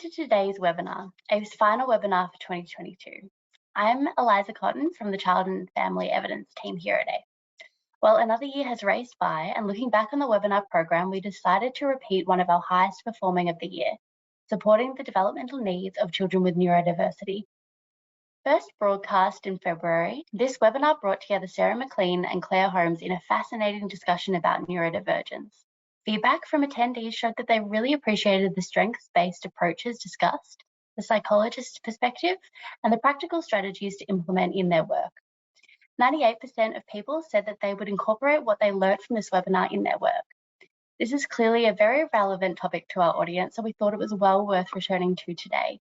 to today's webinar, AVE's final webinar for 2022. I'm Eliza Cotton from the Child and Family Evidence team here at AVE. Well, another year has raced by, and looking back on the webinar program, we decided to repeat one of our highest performing of the year, supporting the developmental needs of children with neurodiversity. First broadcast in February, this webinar brought together Sarah McLean and Claire Holmes in a fascinating discussion about neurodivergence. Feedback from attendees showed that they really appreciated the strengths-based approaches discussed, the psychologist's perspective, and the practical strategies to implement in their work. 98% of people said that they would incorporate what they learned from this webinar in their work. This is clearly a very relevant topic to our audience, so we thought it was well worth returning to today.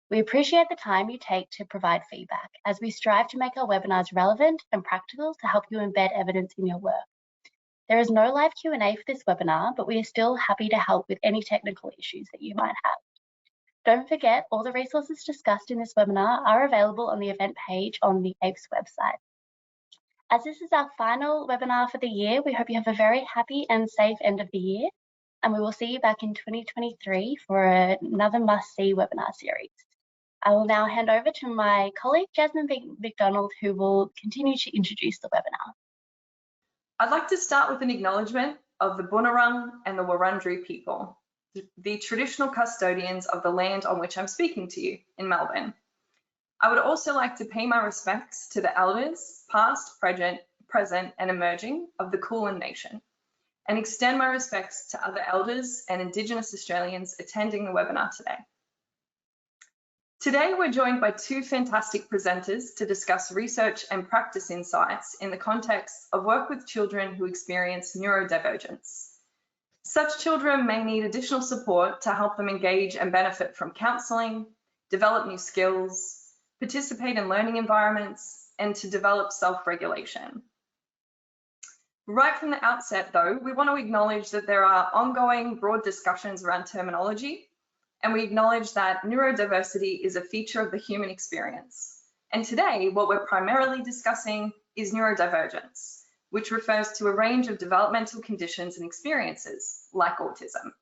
We appreciate the time you take to provide feedback as we strive to make our webinars relevant and practical to help you embed evidence in your work. There is no live Q&A for this webinar, but we are still happy to help with any technical issues that you might have. Don't forget, all the resources discussed in this webinar are available on the event page on the AVE's website. As this is our final webinar for the year, we hope you have a very happy and safe end of the year, and we will see you back in 2023 for another must-see webinar series. I will now hand over to my colleague, Jasmine McDonald, who will continue to introduce the webinar. I'd like to start with an acknowledgement of the Boonwurrung and the Wurundjeri people, the traditional custodians of the land on which I'm speaking to you in Melbourne. I would also like to pay my respects to the elders, past, present, and emerging of the Kulin Nation, and extend my respects to other elders and Indigenous Australians attending the webinar today. Today, we're joined by two fantastic presenters to discuss research and practice insights in the context of work with children who experience neurodivergence. Such children may need additional support to help them engage and benefit from counselling, develop new skills, participate in learning environments, and to develop self-regulation. Right from the outset, though, we want to acknowledge that there are ongoing broad discussions around terminology, and we acknowledge that neurodiversity is a feature of the human experience. And today, what we're primarily discussing is neurodivergence, which refers to a range of developmental conditions and experiences, like autism.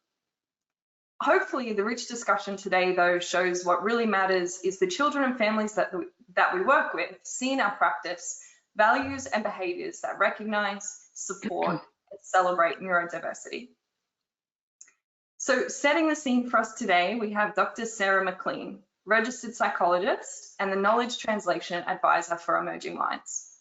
Hopefully, the rich discussion today, though, shows what really matters is the children and families that we work with see in our practice values and behaviours that recognise, support, and celebrate neurodiversity. So setting the scene for us today, we have Dr. Sarah McLean, registered psychologist and the knowledge translation advisor for Emerging Minds.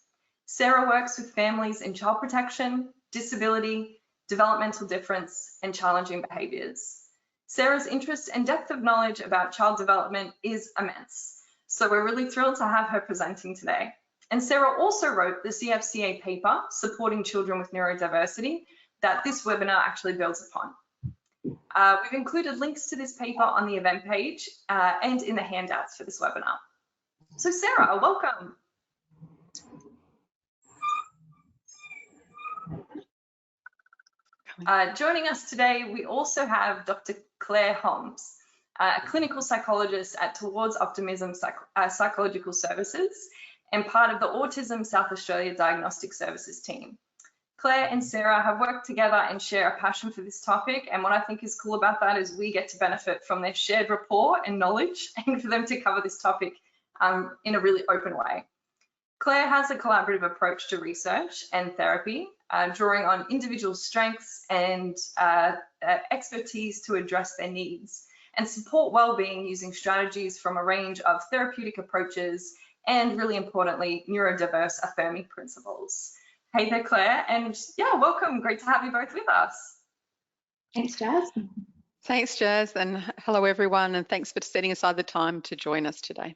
Sarah works with families in child protection, disability, developmental difference, and challenging behaviours. Sarah's interest and depth of knowledge about child development is immense, so we're really thrilled to have her presenting today. And Sarah also wrote the CFCA paper, Supporting Children with Neurodiversity, that this webinar actually builds upon. We've included links to this paper on the event page and in the handouts for this webinar. So Sarah, welcome. Joining us today, we also have Dr. Claire Holmes, a clinical psychologist at Towards Optimism Psychological Services and part of the Autism South Australia Diagnostic Services team. Claire and Sarah have worked together and share a passion for this topic, and what I think is cool about that is we get to benefit from their shared rapport and knowledge, and for them to cover this topic in a really open way. Claire has a collaborative approach to research and therapy, drawing on individual strengths and expertise to address their needs and support well-being using strategies from a range of therapeutic approaches and, really importantly, neurodiverse affirming principles. Hey there, Claire, and yeah, welcome. Great to have you both with us. Thanks, Jazz. Thanks, Jazz, and hello, everyone, and thanks for setting aside the time to join us today.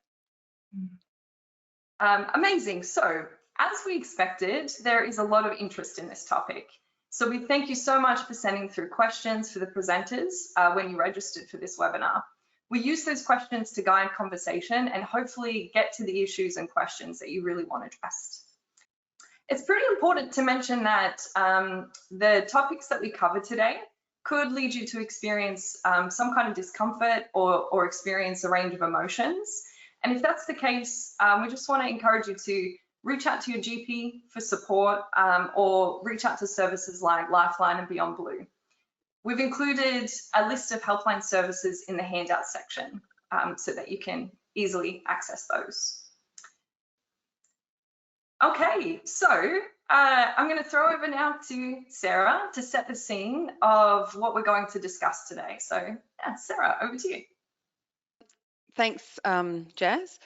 Amazing. So, as we expected, there is a lot of interest in this topic. So we thank you so much for sending through questions for the presenters when you registered for this webinar. We use those questions to guide conversation and hopefully get to the issues and questions that you really want addressed. It's pretty important to mention that the topics that we cover today could lead you to experience some kind of discomfort or experience a range of emotions. And if that's the case, we just want to encourage you to reach out to your GP for support or reach out to services like Lifeline and Beyond Blue. We've included a list of helpline services in the handout section so that you can easily access those. Okay, so I'm going to throw over now to Sarah to set the scene of what we're going to discuss today. So yeah, Sarah, over to you. Thanks, Jazz,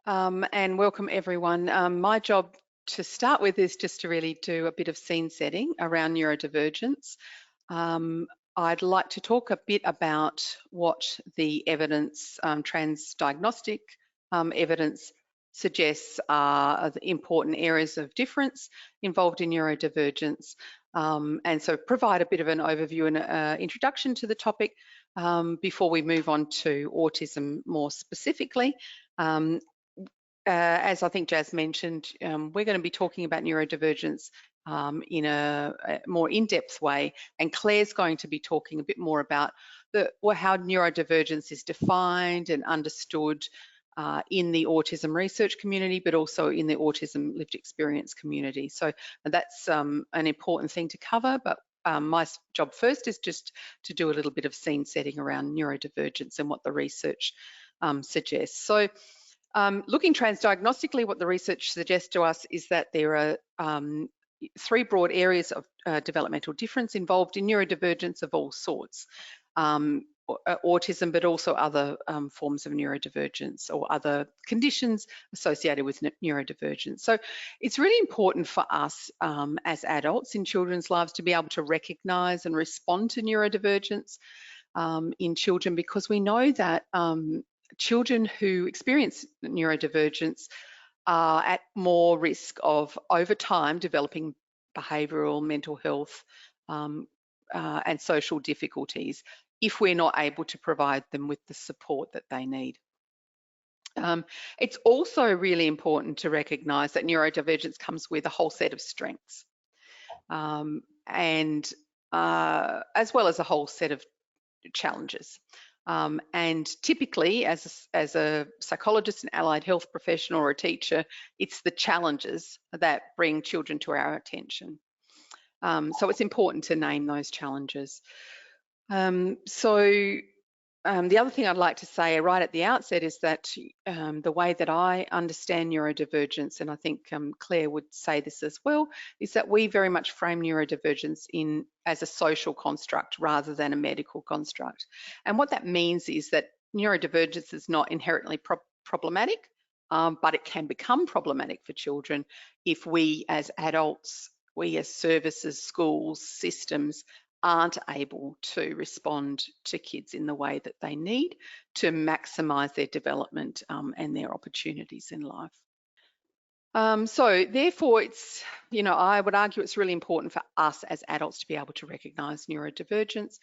and welcome everyone. My job to start with is just to really do a bit of scene setting around neurodivergence. I'd like to talk a bit about what the evidence, transdiagnostic evidence suggests are the important areas of difference involved in neurodivergence, and so provide a bit of an overview and introduction to the topic before we move on to autism more specifically. As I think Jazz mentioned, we're going to be talking about neurodivergence in a more in-depth way, and Claire's going to be talking a bit more about how neurodivergence is defined and understood in the autism research community, but also in the autism lived experience community. So that's an important thing to cover, but my job first is just to do a little bit of scene setting around neurodivergence and what the research suggests. So looking transdiagnostically, what the research suggests to us is that there are 3 broad areas of developmental difference involved in neurodivergence of all sorts. Autism, but also other forms of neurodivergence or other conditions associated with neurodivergence. So it's really important for us as adults in children's lives to be able to recognise and respond to neurodivergence in children, because we know that children who experience neurodivergence are at more risk of, over time, developing behavioural, mental health and social difficulties if we're not able to provide them with the support that they need. It's also really important to recognise that neurodivergence comes with a whole set of strengths and as well as a whole set of challenges. And typically, as a psychologist, an allied health professional or a teacher, it's the challenges that bring children to our attention. So it's important to name those challenges. The other thing I'd like to say right at the outset is that the way that I understand neurodivergence, and I think Claire would say this as well, is that we very much frame neurodivergence as a social construct rather than a medical construct. And what that means is that neurodivergence is not inherently problematic, but it can become problematic for children if we as adults, we as services, schools, systems, aren't able to respond to kids in the way that they need to maximise their development and their opportunities in life. So therefore, it's, I would argue it's really important for us as adults to be able to recognise neurodivergence.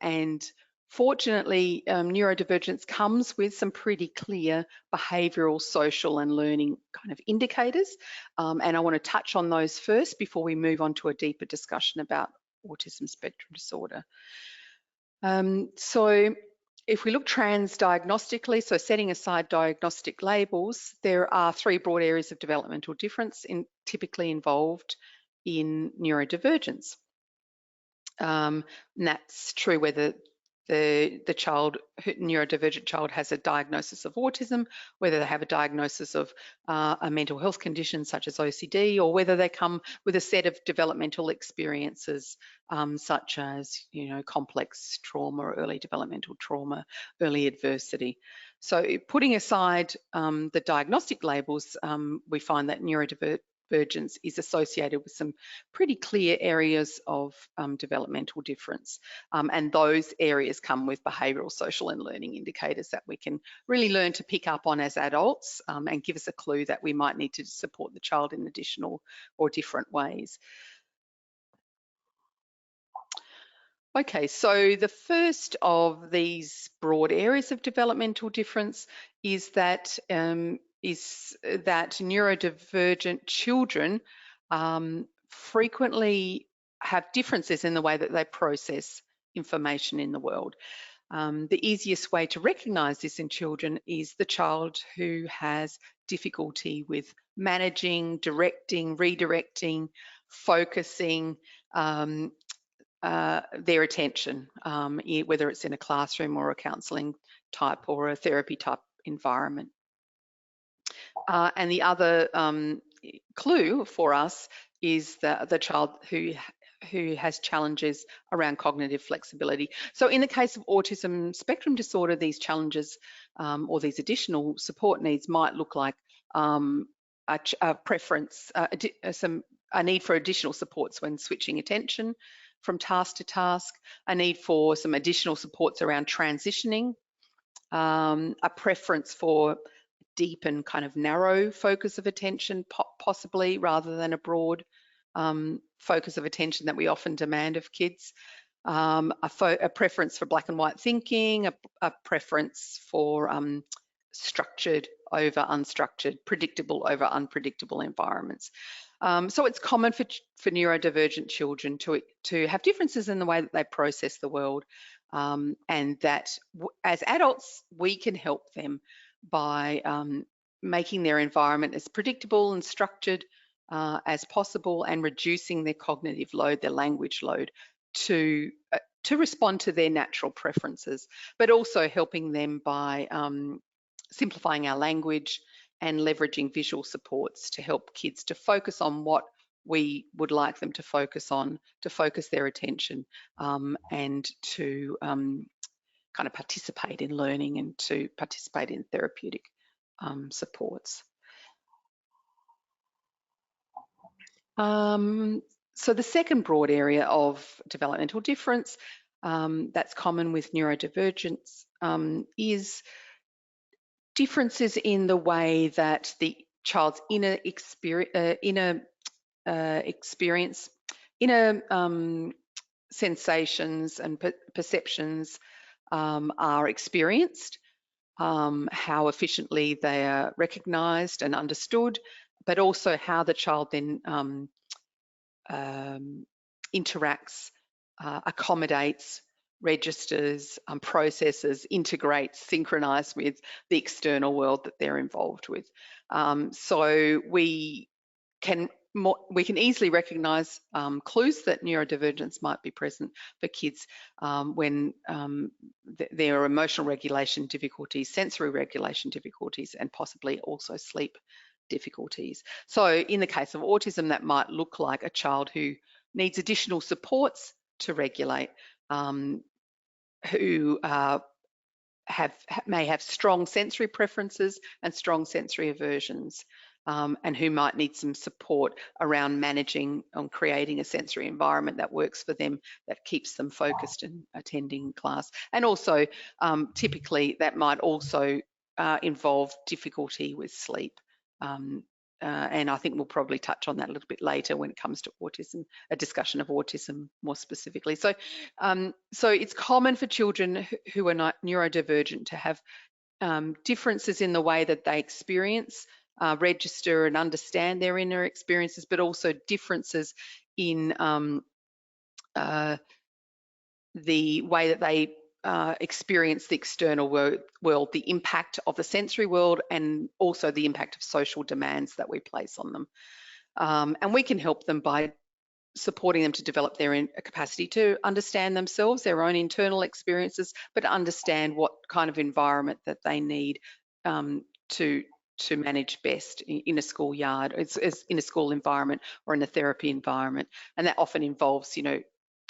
And fortunately, neurodivergence comes with some pretty clear behavioural, social and learning kind of indicators. And I want to touch on those first before we move on to a deeper discussion about autism spectrum disorder. So if we look transdiagnostically, so setting aside diagnostic labels, there are 3 broad areas of developmental difference typically involved in neurodivergence. And that's true whether the neurodivergent child has a diagnosis of autism, whether they have a diagnosis of a mental health condition such as OCD, or whether they come with a set of developmental experiences such as, complex trauma or early developmental trauma, early adversity. So putting aside the diagnostic labels, we find that neurodivergence is associated with some pretty clear areas of developmental difference. And those areas come with behavioural, social and learning indicators that we can really learn to pick up on as adults and give us a clue that we might need to support the child in additional or different ways. Okay, so the first of these broad areas of developmental difference is that neurodivergent children frequently have differences in the way that they process information in the world. The easiest way to recognise this in children is the child who has difficulty with managing, directing, redirecting, focusing, their attention, whether it's in a classroom or a counselling type or a therapy type environment. And the other clue for us is the child who has challenges around cognitive flexibility. So in the case of autism spectrum disorder, these challenges or these additional support needs might look like a preference, a need for additional supports when switching attention from task to task, a need for some additional supports around transitioning, a preference for deep and kind of narrow focus of attention, possibly, rather than a broad focus of attention that we often demand of kids, a preference for black and white thinking, a preference for structured over unstructured, predictable over unpredictable environments. So it's common for neurodivergent children to have differences in the way that they process the world, and that as adults, we can help them by making their environment as predictable and structured as possible, and reducing their cognitive load, their language load, to respond to their natural preferences, but also helping them by simplifying our language and leveraging visual supports to help kids to focus on what we would like them to focus on, to focus their attention, and to kind of participate in learning and to participate in therapeutic supports. So the second broad area of developmental difference that's common with neurodivergence is differences in the way that the child's inner sensations and perceptions are experienced, how efficiently they are recognised and understood, but also how the child then interacts, accommodates, registers, processes, integrates, synchronised with the external world that they're involved with. So we can easily recognise clues that neurodivergence might be present for kids when there are emotional regulation difficulties, sensory regulation difficulties, and possibly also sleep difficulties. So in the case of autism, that might look like a child who needs additional supports to regulate, who may have strong sensory preferences and strong sensory aversions, and who might need some support around managing and creating a sensory environment that works for them, that keeps them focused and attending class. And also, typically, that might also involve difficulty with sleep. And I think we'll probably touch on that a little bit later when it comes to autism, a discussion of autism more specifically. So, so it's common for children who are not neurodivergent to have differences in the way that they experience, register and understand their inner experiences, but also differences in the way that they experience the external world, the impact of the sensory world, and also the impact of social demands that we place on them. And we can help them by supporting them to develop their capacity to understand themselves, their own internal experiences, but understand what kind of environment that they need to manage best in a schoolyard, it's in a school environment or in a therapy environment. And that often involves, you know,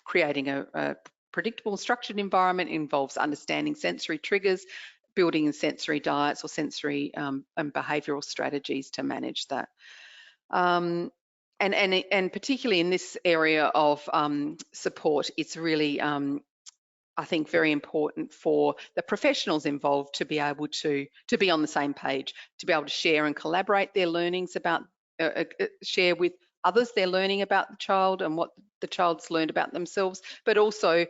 creating a predictable, structured environment, involves understanding sensory triggers, building in sensory diets or sensory and behavioural strategies to manage that. And particularly in this area of support, it's really, I think, very important for the professionals involved to be able to be on the same page, to be able to share and collaborate their learnings about, share with others their learning about the child and what the child's learned about themselves, but also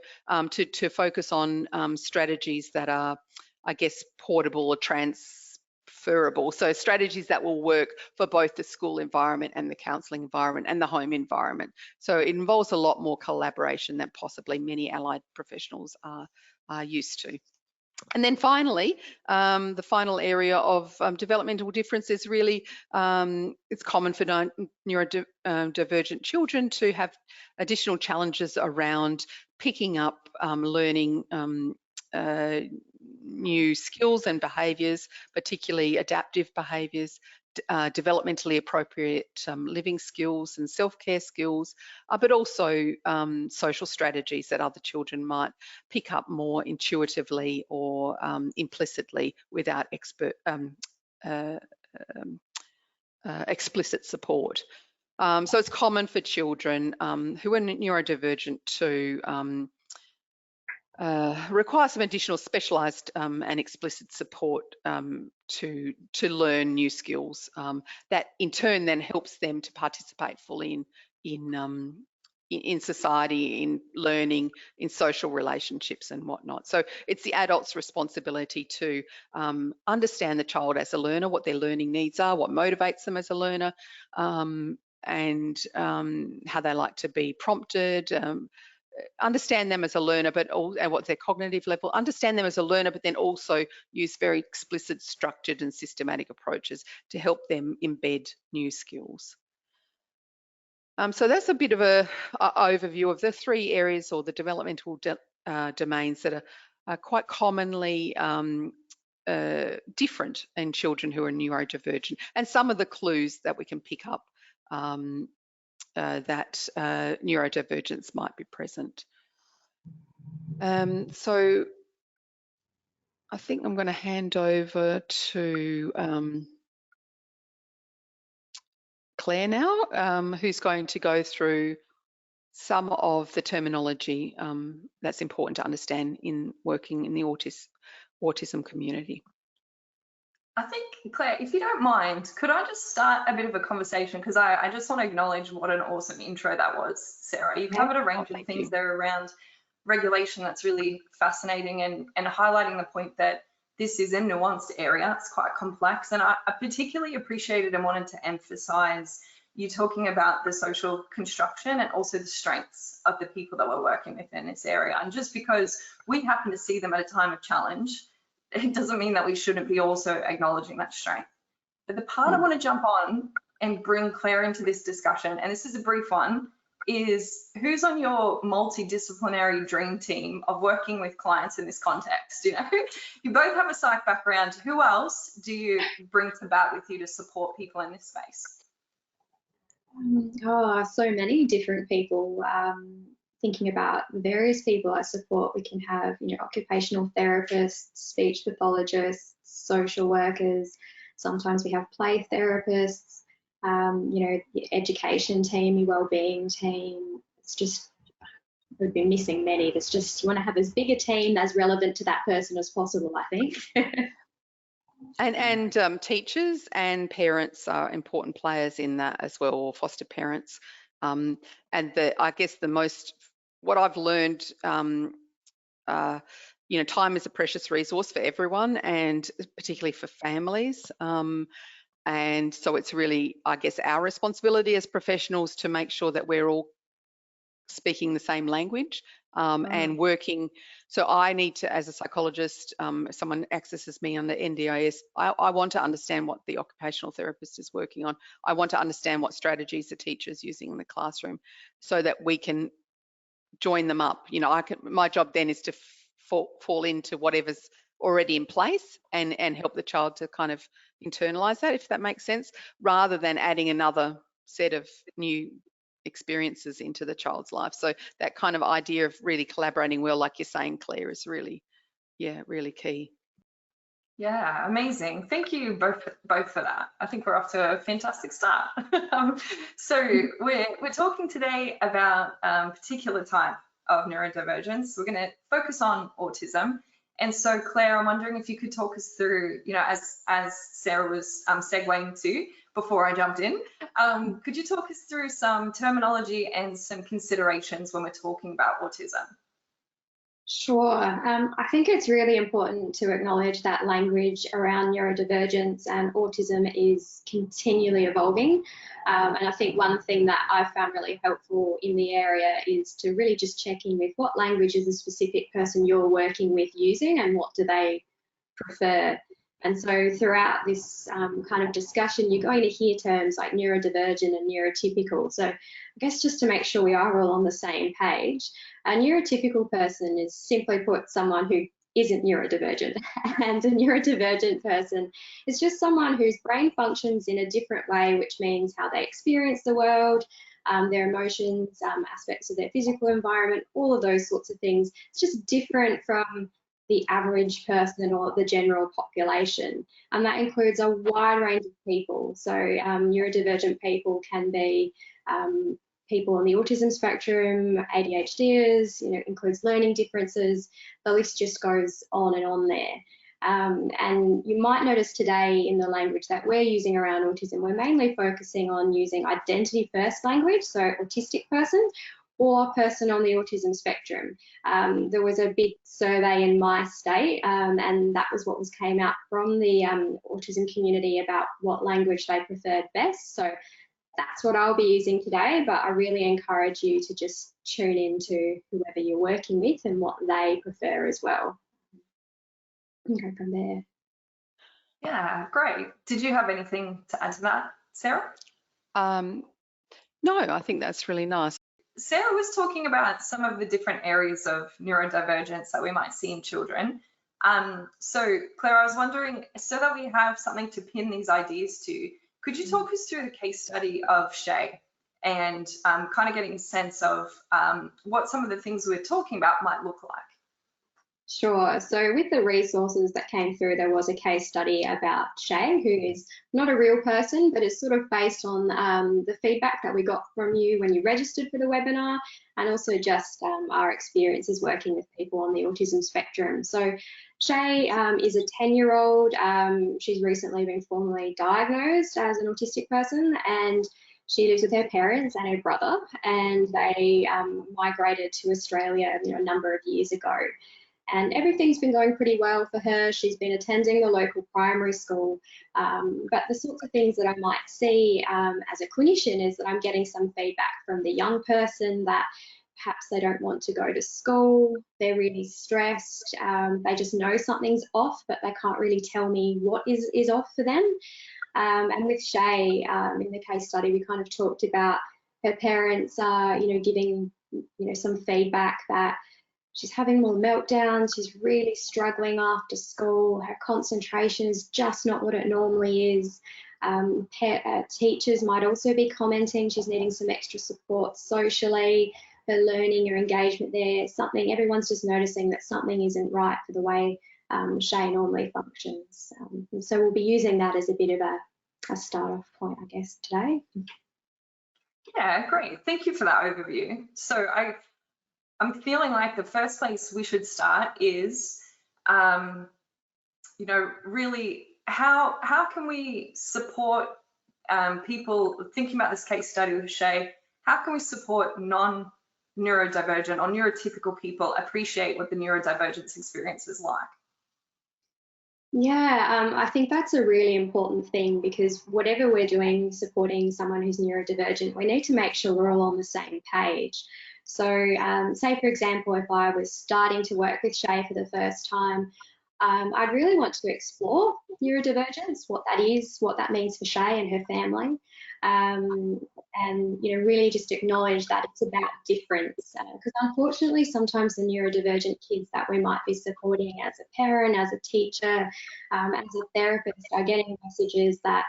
to focus on strategies that are, I guess, portable or transferable. So strategies that will work for both the school environment and the counselling environment and the home environment. So it involves a lot more collaboration than possibly many allied professionals are used to. And then finally, the final area of developmental difference is really, it's common for neurodivergent children to have additional challenges around picking up, learning new skills and behaviours, particularly adaptive behaviours, developmentally appropriate living skills and self-care skills, but also social strategies that other children might pick up more intuitively or implicitly without explicit support. So it's common for children who are neurodivergent to require some additional specialised and explicit support to learn new skills that in turn then helps them to participate fully in society, in learning, in social relationships and whatnot. So it's the adult's responsibility to understand the child as a learner, what their learning needs are, what motivates them as a learner, and how they like to be prompted, understand them as a learner, but and what's their cognitive level, understand them as a learner, but then also use very explicit, structured and systematic approaches to help them embed new skills. So that's a bit of a overview of the three areas or the developmental domains that are quite commonly different in children who are neurodivergent, and some of the clues that we can pick up that neurodivergence might be present. So I think I'm going to hand over to Claire now, who's going to go through some of the terminology that's important to understand in working in the autism community. I think, Claire, if you don't mind, could I just start a bit of a conversation? Because I just want to acknowledge what an awesome intro that was, Sarah. You covered a range of things there around regulation that's really fascinating, and highlighting the point that this is a nuanced area. It's quite complex. And I particularly appreciated and wanted to emphasize you talking about the social construction and also the strengths of the people that we're working with in this area. And just because we happen to see them at a time of challenge, it doesn't mean that we shouldn't be also acknowledging that strength. But the part I want to jump on and bring Claire into this discussion, and this is a brief one, is who's on your multidisciplinary dream team of working with clients in this context? You know, you both have a psych background. Who else do you bring to bat with you to support people in this space? So many different people. Thinking about various people I support, we can have, occupational therapists, speech pathologists, social workers. Sometimes we have play therapists, the education team, your wellbeing team. It's just, we've been missing many. It's just, you want to have as big a team as relevant to that person as possible, I think. And teachers and parents are important players in that as well, or foster parents. And I guess what I've learned, time is a precious resource for everyone, and particularly for families. And so it's really, I guess, our responsibility as professionals to make sure that we're all speaking the same language and working. So I need to, as a psychologist, if someone accesses me on the NDIS, I want to understand what the occupational therapist is working on. I want to understand what strategies the teacher's using in the classroom so that we can join them up. My job then is to fall into whatever's already in place and help the child to kind of internalize that, if that makes sense, rather than adding another set of new experiences into the child's life. So that kind of idea of really collaborating well, like you're saying, Claire, is really key. Yeah, amazing. Thank you both for that. I think we're off to a fantastic start. So we're talking today about a particular type of neurodivergence. We're going to focus on autism. And so, Claire, I'm wondering if you could talk us through, as Sarah was segueing to before I jumped in, could you talk us through some terminology and some considerations when we're talking about autism? Sure. I think it's really important to acknowledge that language around neurodivergence and autism is continually evolving. And I think one thing that I've found really helpful in the area is to really just check in with what language is a specific person you're working with using and what do they prefer. And so throughout this kind of discussion, you're going to hear terms like neurodivergent and neurotypical. So I guess just to make sure we are all on the same page, a neurotypical person is simply put someone who isn't neurodivergent. And a neurodivergent person is just someone whose brain functions in a different way, which means how they experience the world, their emotions, aspects of their physical environment, all of those sorts of things. It's just different from the average person or the general population. And that includes a wide range of people. So neurodivergent people can be people on the autism spectrum, ADHDers, includes learning differences. The list just goes on and on there. And you might notice today in the language that we're using around autism, we're mainly focusing on using identity first language, so autistic person, or person on the autism spectrum. There was a big survey in my state, and that was what came out from the autism community about what language they preferred best. So that's what I'll be using today, but I really encourage you to just tune into whoever you're working with and what they prefer as well. Go from there. Yeah, great. Did you have anything to add to that, Sarah? No, I think that's really nice. Sarah was talking about some of the different areas of neurodivergence that we might see in children. So Claire, I was wondering, so that we have something to pin these ideas to, could you talk us through the case study of Shay and kind of getting a sense of what some of the things we're talking about might look like? Sure. So with the resources that came through, there was a case study about Shay, who is not a real person, but is sort of based on the feedback that we got from you when you registered for the webinar, and also just our experiences working with people on the autism spectrum. So Shay is a 10-year-old. She's recently been formally diagnosed as an autistic person, and she lives with her parents and her brother, and they migrated to Australia a number of years ago. And everything's been going pretty well for her. She's been attending the local primary school. But the sorts of things that I might see as a clinician is that I'm getting some feedback from the young person that perhaps they don't want to go to school, they're really stressed, they just know something's off, but they can't really tell me what is off for them. And with Shay, in the case study, we kind of talked about her parents, giving, some feedback that she's having more meltdowns, she's really struggling after school, her concentration is just not what it normally is. Teachers might also be commenting she's needing some extra support socially, her learning, her engagement there, everyone's just noticing that something isn't right for the way Shay normally functions. So we'll be using that as a bit of a start-off point, I guess, today. Yeah, great. Thank you for that overview. So I'm feeling like the first place we should start is, really how can we support people thinking about this case study with Shay? How can we support non-neurodivergent or neurotypical people appreciate what the neurodivergence experience is like? Yeah, I think that's a really important thing, because whatever we're doing supporting someone who's neurodivergent, we need to make sure we're all on the same page. So say, for example, if I was starting to work with Shay for the first time, I'd really want to explore neurodivergence, what that is, what that means for Shay and her family, and really just acknowledge that it's about difference. Because unfortunately, sometimes the neurodivergent kids that we might be supporting as a parent, as a teacher, as a therapist are getting messages that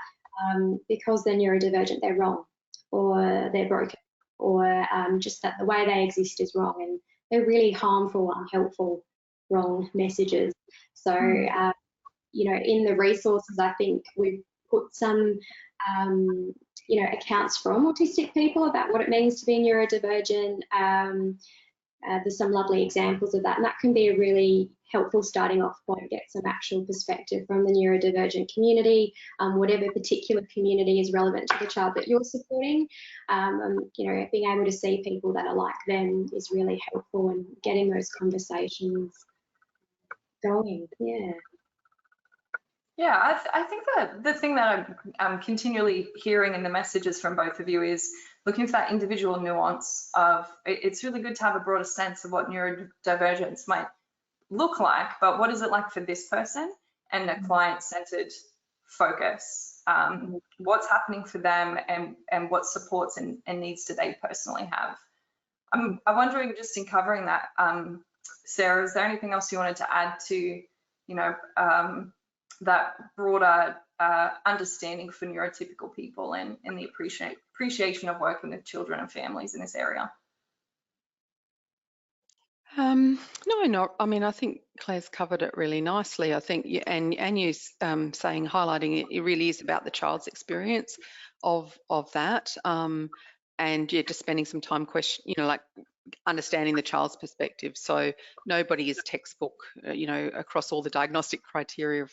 because they're neurodivergent, they're wrong or they're broken, or just that the way they exist is wrong, and they're really harmful, unhelpful, wrong messages. So, in the resources, I think we've put some, accounts from autistic people about what it means to be neurodivergent. There's some lovely examples of that, and that can be a really helpful starting off point, get some actual perspective from the neurodivergent community, whatever particular community is relevant to the child that you're supporting. You know, being able to see people that are like them is really helpful in getting those conversations going. Yeah. Yeah, I think that the thing that I'm continually hearing in the messages from both of you is looking for that individual nuance of it's really good to have a broader sense of what neurodivergence might look like, but what is it like for this person, and a client-centered focus. What's happening for them, and what supports and needs do they personally have? I'm wondering, just in covering that, Sarah, is there anything else you wanted to add to, you know, that broader understanding for neurotypical people and the appreciation of working with children and families in this area? No, I mean, I think Claire's covered it really nicely. I think, and you saying, highlighting it really is about the child's experience of that, and yeah, just spending some time you know, like understanding the child's perspective. So nobody is textbook, you know, across all the diagnostic criteria of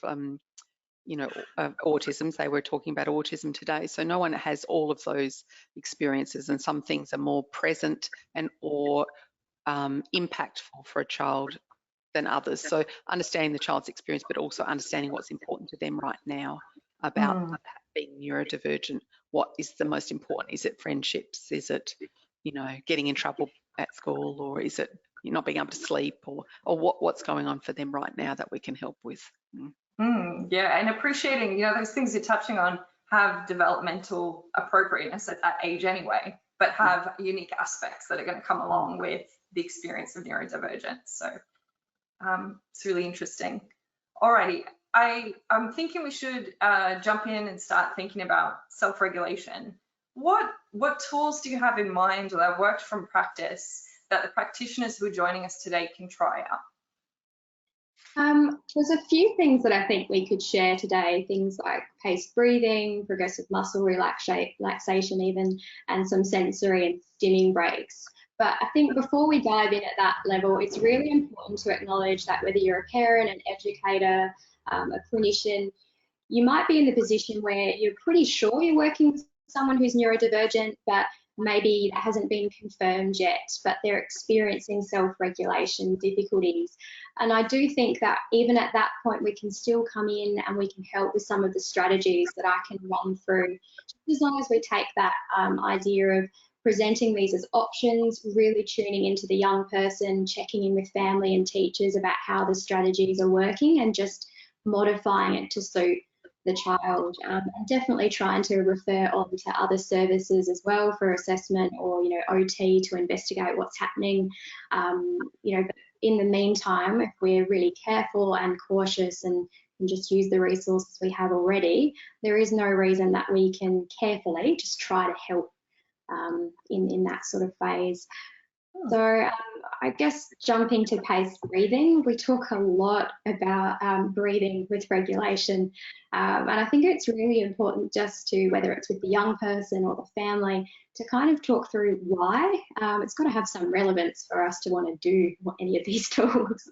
you know, autism. Say we're talking about autism today, so no one has all of those experiences, and some things are more present and or impactful for a child than others. So understanding the child's experience, but also understanding what's important to them right now about being neurodivergent. What is the most important? Is it friendships? Is it, you know, getting in trouble at school, or is it not being able to sleep, or what's going on for them right now that we can help with? Yeah, and appreciating, you know, those things you're touching on have developmental appropriateness at that age anyway, but have unique aspects that are going to come along with the experience of neurodivergence. So it's really interesting. Alrighty, I'm thinking we should jump in and start thinking about self-regulation. What tools do you have in mind or that worked from practice that the practitioners who are joining us today can try out? There's a few things that I think we could share today, things like paced breathing, progressive muscle relaxation even, and some sensory and stimming breaks. But I think before we dive in at that level, it's really important to acknowledge that whether you're a parent, an educator, a clinician, you might be in the position where you're pretty sure you're working with someone who's neurodivergent, but maybe it hasn't been confirmed yet, but they're experiencing self-regulation difficulties. And I do think that even at that point, we can still come in and we can help with some of the strategies that I can run through, just as long as we take that idea of presenting these as options, really tuning into the young person, checking in with family and teachers about how the strategies are working, and just modifying it to suit the child, and definitely trying to refer on to other services as well for assessment, or, you know, OT to investigate what's happening. You know, but in the meantime, if we're really careful and cautious and just use the resources we have already, there is no reason that we can carefully just try to help in that sort of phase. So I guess jumping to paced breathing, we talk a lot about breathing with regulation, and I think it's really important just to, whether it's with the young person or the family, to kind of talk through why. It's got to have some relevance for us to want to do any of these tools.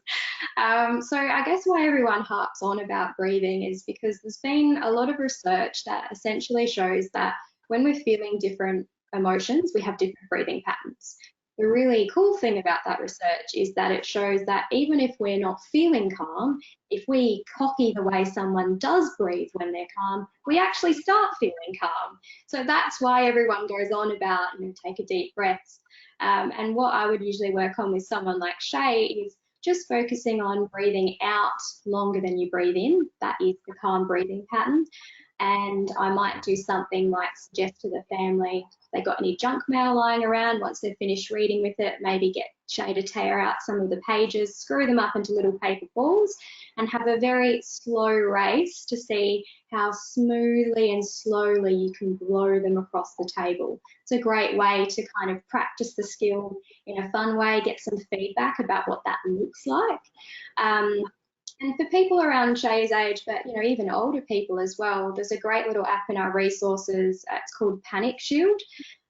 So I guess why everyone harps on about breathing is because there's been a lot of research that essentially shows that when we're feeling different emotions, we have different breathing patterns. The really cool thing about that research is that it shows that even if we're not feeling calm, if we copy the way someone does breathe when they're calm, we actually start feeling calm. So that's why everyone goes on about, you know, take a deep breath. And what I would usually work on with someone like Shay is just focusing on breathing out longer than you breathe in. That is the calm breathing pattern. And I might do something like suggest to the family, if they got any junk mail lying around, once they've finished reading with it, maybe get Shay to tear out some of the pages, screw them up into little paper balls, and have a very slow race to see how smoothly and slowly you can blow them across the table. It's a great way to kind of practice the skill in a fun way, get some feedback about what that looks like. And for people around Shay's age, but, you know, even older people as well, there's a great little app in our resources. It's called Panic Shield,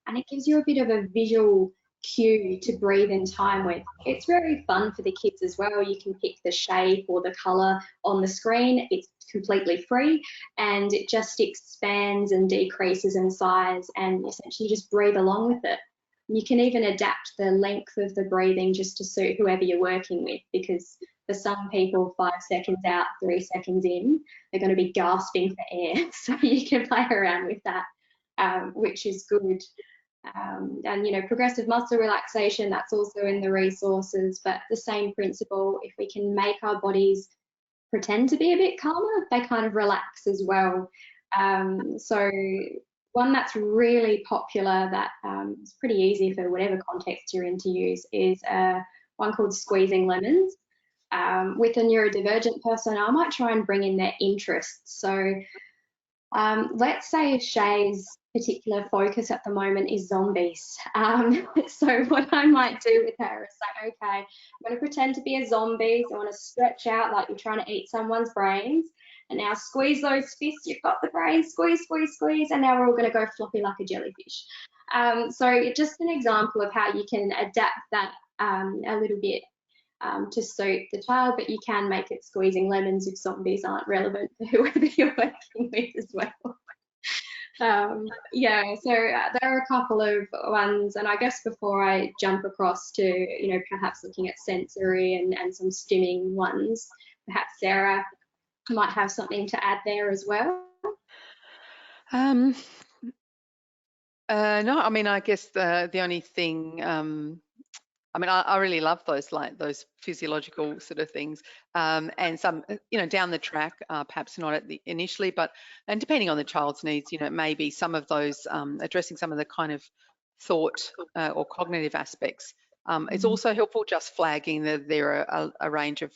and it gives you a bit of a visual cue to breathe in time with. It's very fun for the kids as well. You can pick the shape or the colour on the screen. It's completely free, and it just expands and decreases in size, and essentially just breathe along with it. You can even adapt the length of the breathing just to suit whoever you're working with, because for some people, 5 seconds out, 3 seconds in, they're going to be gasping for air. So you can play around with that, which is good. And, you know, progressive muscle relaxation, that's also in the resources, but the same principle. If we can make our bodies pretend to be a bit calmer, they kind of relax as well. So one that's really popular that is pretty easy for whatever context you're in to use is one called Squeezing Lemons. With a neurodivergent person, I might try and bring in their interests. So let's say Shay's particular focus at the moment is zombies. So what I might do with her is say, okay, I'm going to pretend to be a zombie. So I want to stretch out like you're trying to eat someone's brains. And now squeeze those fists, you've got the brain, squeeze, squeeze, squeeze, and now we're all going to go floppy like a jellyfish. So just an example of how you can adapt that a little bit to suit the child, but you can make it squeezing lemons if zombies aren't relevant for whoever you're working with as well. Yeah, so there are a couple of ones, and I guess before I jump across to, you know, perhaps looking at sensory and some stimming ones, perhaps Sarah might have something to add there as well. No, I mean, I guess the only thing, I mean, I really love those, like those physiological sort of things, and some, you know, down the track, perhaps not at the initially, but, and depending on the child's needs, you know, maybe some of those, addressing some of the kind of thought or cognitive aspects. It's also helpful just flagging that there are a range of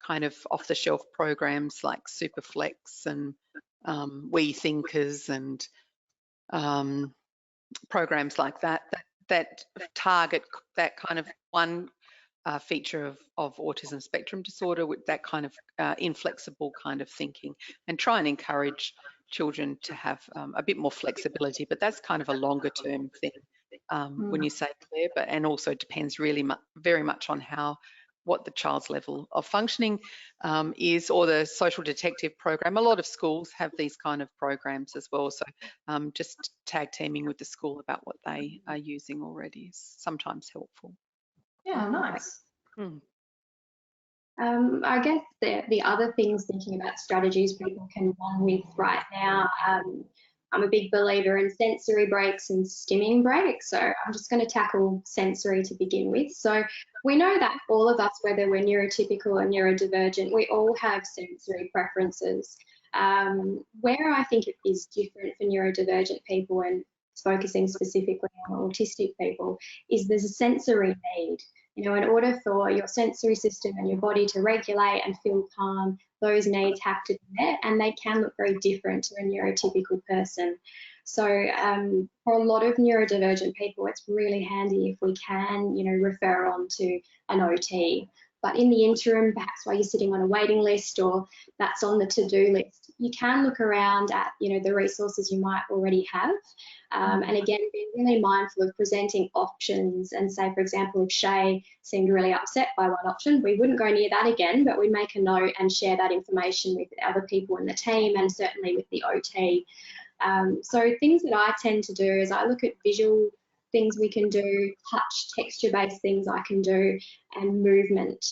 kind of off-the-shelf programs like Superflex and We Thinkers and programs like that target that kind of one feature of autism spectrum disorder with that kind of inflexible kind of thinking, and try and encourage children to have a bit more flexibility. But that's kind of a longer term thing when you say Claire, but, and also depends really very much on what the child's level of functioning is, or the social detective program. A lot of schools have these kind of programs as well. So just tag teaming with the school about what they are using already is sometimes helpful. Yeah, nice. I guess the other things, thinking about strategies people can run with right now, I'm a big believer in sensory breaks and stimming breaks. So I'm just going to tackle sensory to begin with. So we know that all of us, whether we're neurotypical or neurodivergent, we all have sensory preferences. Where I think it is different for neurodivergent people, and focusing specifically on autistic people, is there's a sensory need. You know, in order for your sensory system and your body to regulate and feel calm, those needs have to be met, and they can look very different to a neurotypical person. So for a lot of neurodivergent people, it's really handy if we can, you know, refer on to an OT. But in the interim, perhaps while you're sitting on a waiting list or that's on the to-do list, you can look around at, you know, the resources you might already have. And again, being really mindful of presenting options, and say, for example, if Shay seemed really upset by one option, we wouldn't go near that again, but we'd make a note and share that information with other people in the team, and certainly with the OT. So things that I tend to do is I look at visual things we can do, touch, texture-based things I can do, and movement.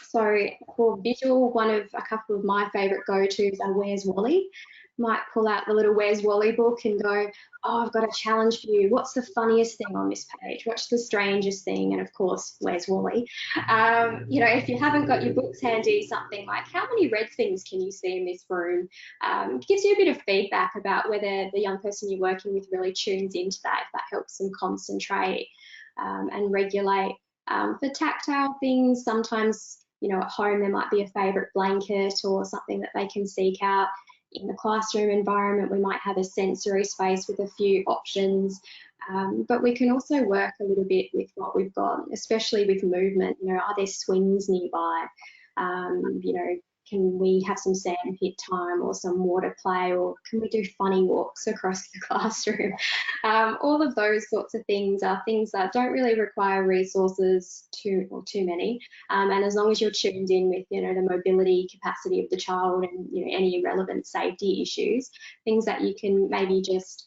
So for visual, a couple of my favourite go-tos are Where's Wally? Might pull out the little Where's Wally book and go, oh, I've got a challenge for you. What's the funniest thing on this page? What's the strangest thing? And of course, Where's Wally? You know, if you haven't got your books handy, something like how many red things can you see in this room? Gives you a bit of feedback about whether the young person you're working with really tunes into that, if that helps them concentrate and regulate. For tactile things, sometimes, you know, at home there might be a favourite blanket or something that they can seek out. In the classroom environment, we might have a sensory space with a few options, but we can also work a little bit with what we've got, especially with movement. You know, are there swings nearby? You know, can we have some sandpit time or some water play, or can we do funny walks across the classroom? All of those sorts of things are things that don't really require resources too many. And as long as you're tuned in with, you know, the mobility capacity of the child and, you know, any relevant safety issues, things that you can maybe just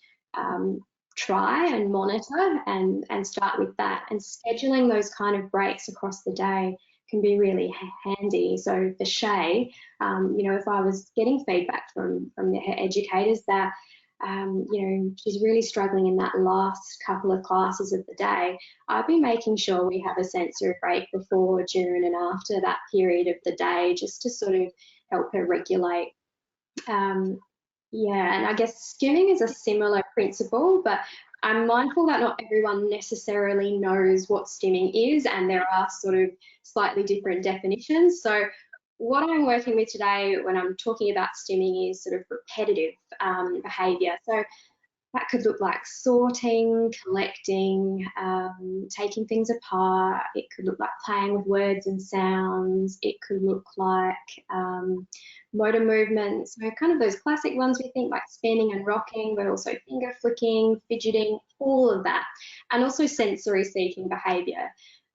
try and monitor and start with that. And scheduling those kind of breaks across the day can be really handy. So for Shay, you know, if I was getting feedback from her educators that, you know, she's really struggling in that last couple of classes of the day, I'd be making sure we have a sensory break before, during and after that period of the day, just to sort of help her regulate. Yeah, and I guess skimming is a similar principle, but I'm mindful that not everyone necessarily knows what stimming is, and there are sort of slightly different definitions. So what I'm working with today when I'm talking about stimming is sort of repetitive behaviour. So that could look like sorting, collecting, taking things apart. It could look like playing with words and sounds. It could look like motor movements, so kind of those classic ones we think, like spinning and rocking, but also finger flicking, fidgeting, all of that. And also sensory seeking behaviour.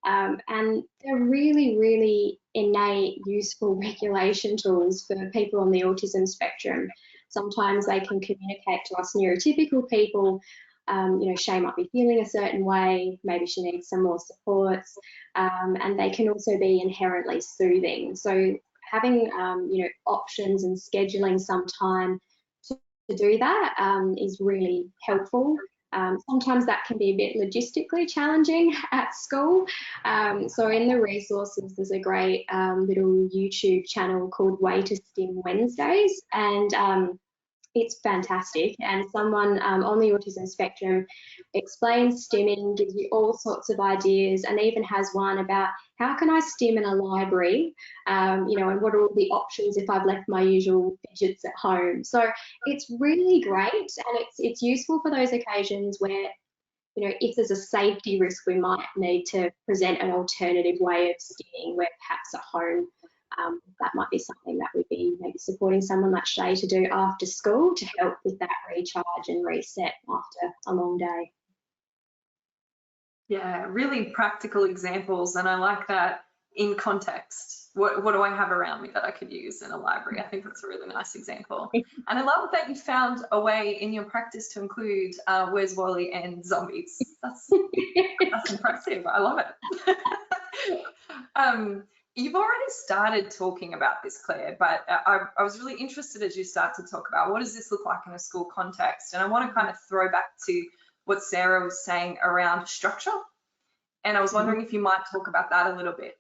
And they're really, really innate, useful regulation tools for people on the autism spectrum. Sometimes they can communicate to us neurotypical people, you know, Shay might be feeling a certain way, maybe she needs some more supports, and they can also be inherently soothing. So having, you know, options and scheduling some time to do that is really helpful. Sometimes that can be a bit logistically challenging at school. So in the resources, there's a great little YouTube channel called Way to Stim Wednesdays, and it's fantastic. And someone on the autism spectrum explains stimming, gives you all sorts of ideas, and even has one about how can I stim in a library, you know, and what are all the options if I've left my usual fidgets at home. So it's really great, and it's useful for those occasions where, you know, if there's a safety risk, we might need to present an alternative way of stimming, where perhaps at home that might be something that would be maybe supporting someone like Shay to do after school to help with that recharge and reset after a long day. Yeah, really practical examples, and I like that in context. What do I have around me that I could use in a library? I think that's a really nice example. And I love that you found a way in your practice to include Where's Wally and zombies. That's impressive. I love it. You've already started talking about this, Claire, but I was really interested as you start to talk about what does this look like in a school context. And I want to kind of throw back to what Sarah was saying around structure. And I was wondering if you might talk about that a little bit.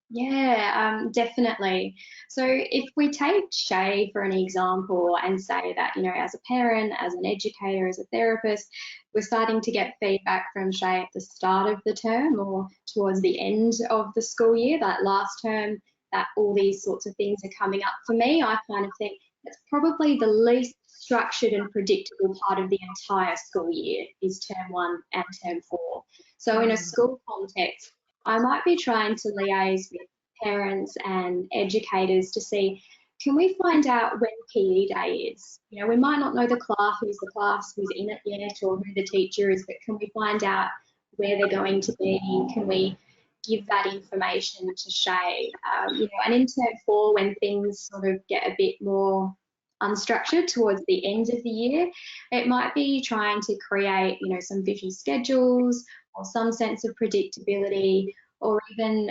Yeah, definitely. So if we take Shay for an example and say that, you know, as a parent, as an educator, as a therapist, we're starting to get feedback from Shay at the start of the term or towards the end of the school year, that last term, that all these sorts of things are coming up. For me, I kind of think it's probably the least structured and predictable part of the entire school year is term 1 and term 4. So in a school context, I might be trying to liaise with parents and educators to see, can we find out when PE day is? You know, we might not know the class who's in it yet, or who the teacher is, but can we find out where they're going to be? Can we give that information to Shay? You know, and in term 4, when things sort of get a bit more unstructured towards the end of the year, it might be trying to create, you know, some visual schedules or some sense of predictability, or even,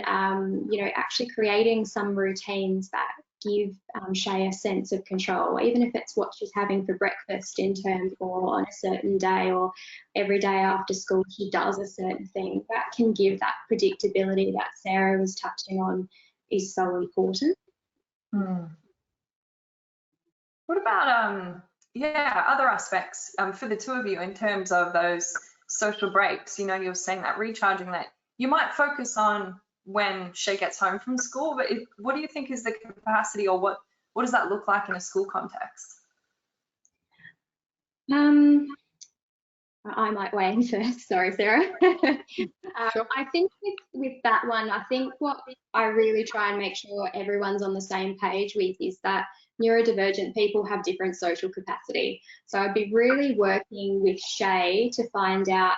you know, actually creating some routines that give Shay a sense of control, even if it's what she's having for breakfast in term 4 on a certain day, or every day after school she does a certain thing. That can give that predictability that Sarah was touching on is so important. What about other aspects for the two of you in terms of those social breaks? You know, you were saying that recharging, that you might focus on when Shay gets home from school, but what do you think is the capacity, or what does that look like in a school context? I might weigh in first. Sorry, Sarah. Sure. I think with that one, I think what I really try and make sure everyone's on the same page with is that neurodivergent people have different social capacity. So I'd be really working with Shay to find out,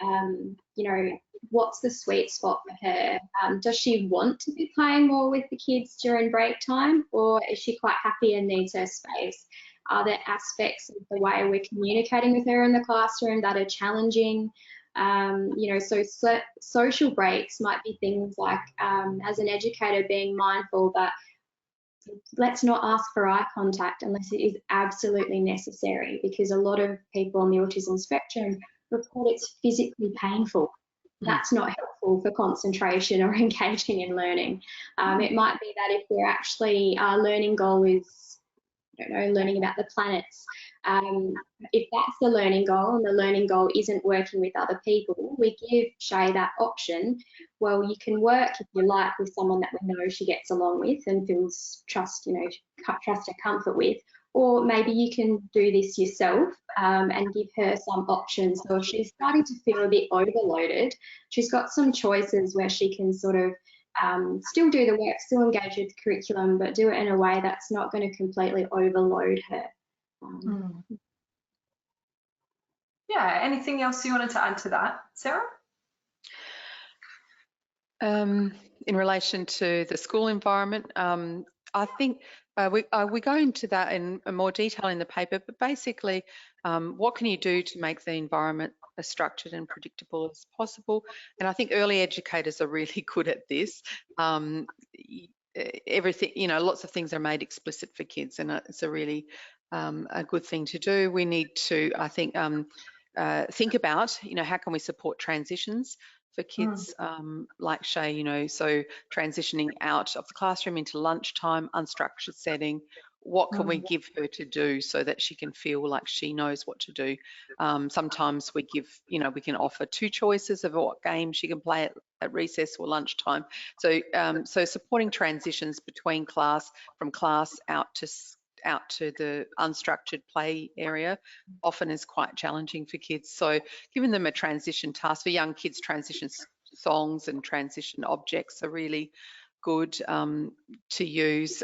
you know, what's the sweet spot for her? Does she want to be playing more with the kids during break time, or is she quite happy and needs her space? Are there aspects of the way we're communicating with her in the classroom that are challenging? You know, so social breaks might be things like, as an educator, being mindful that let's not ask for eye contact unless it is absolutely necessary, because a lot of people on the autism spectrum report it's physically painful. That's not helpful for concentration or engaging in learning. It might be that if we're actually, our learning goal is, I don't know, learning about the planets. If that's the learning goal and the learning goal isn't working with other people, we give Shay that option. Well, you can work, if you like, with someone that we know she gets along with and feels trust, you know, trust and comfort with. Or maybe you can do this yourself and give her some options. So if she's starting to feel a bit overloaded, she's got some choices where she can sort of still do the work, still engage with the curriculum, but do it in a way that's not going to completely overload her. Yeah, anything else you wanted to add to that, Sarah? In relation to the school environment, I think we go into that in more detail in the paper, but basically, what can you do to make the environment as structured and predictable as possible? And I think early educators are really good at this. Everything, you know, lots of things are made explicit for kids, and it's a really a good thing to do. We need to, I think about, you know, how can we support transitions for kids like Shay, you know, so transitioning out of the classroom into lunchtime, unstructured setting. What can we give her to do so that she can feel like she knows what to do? Sometimes we give, you know, we can offer 2 choices of what game she can play at recess or lunchtime. So, so supporting transitions between class, from class out to the unstructured play area often is quite challenging for kids. So giving them a transition task for young kids, transition songs and transition objects are really good to use.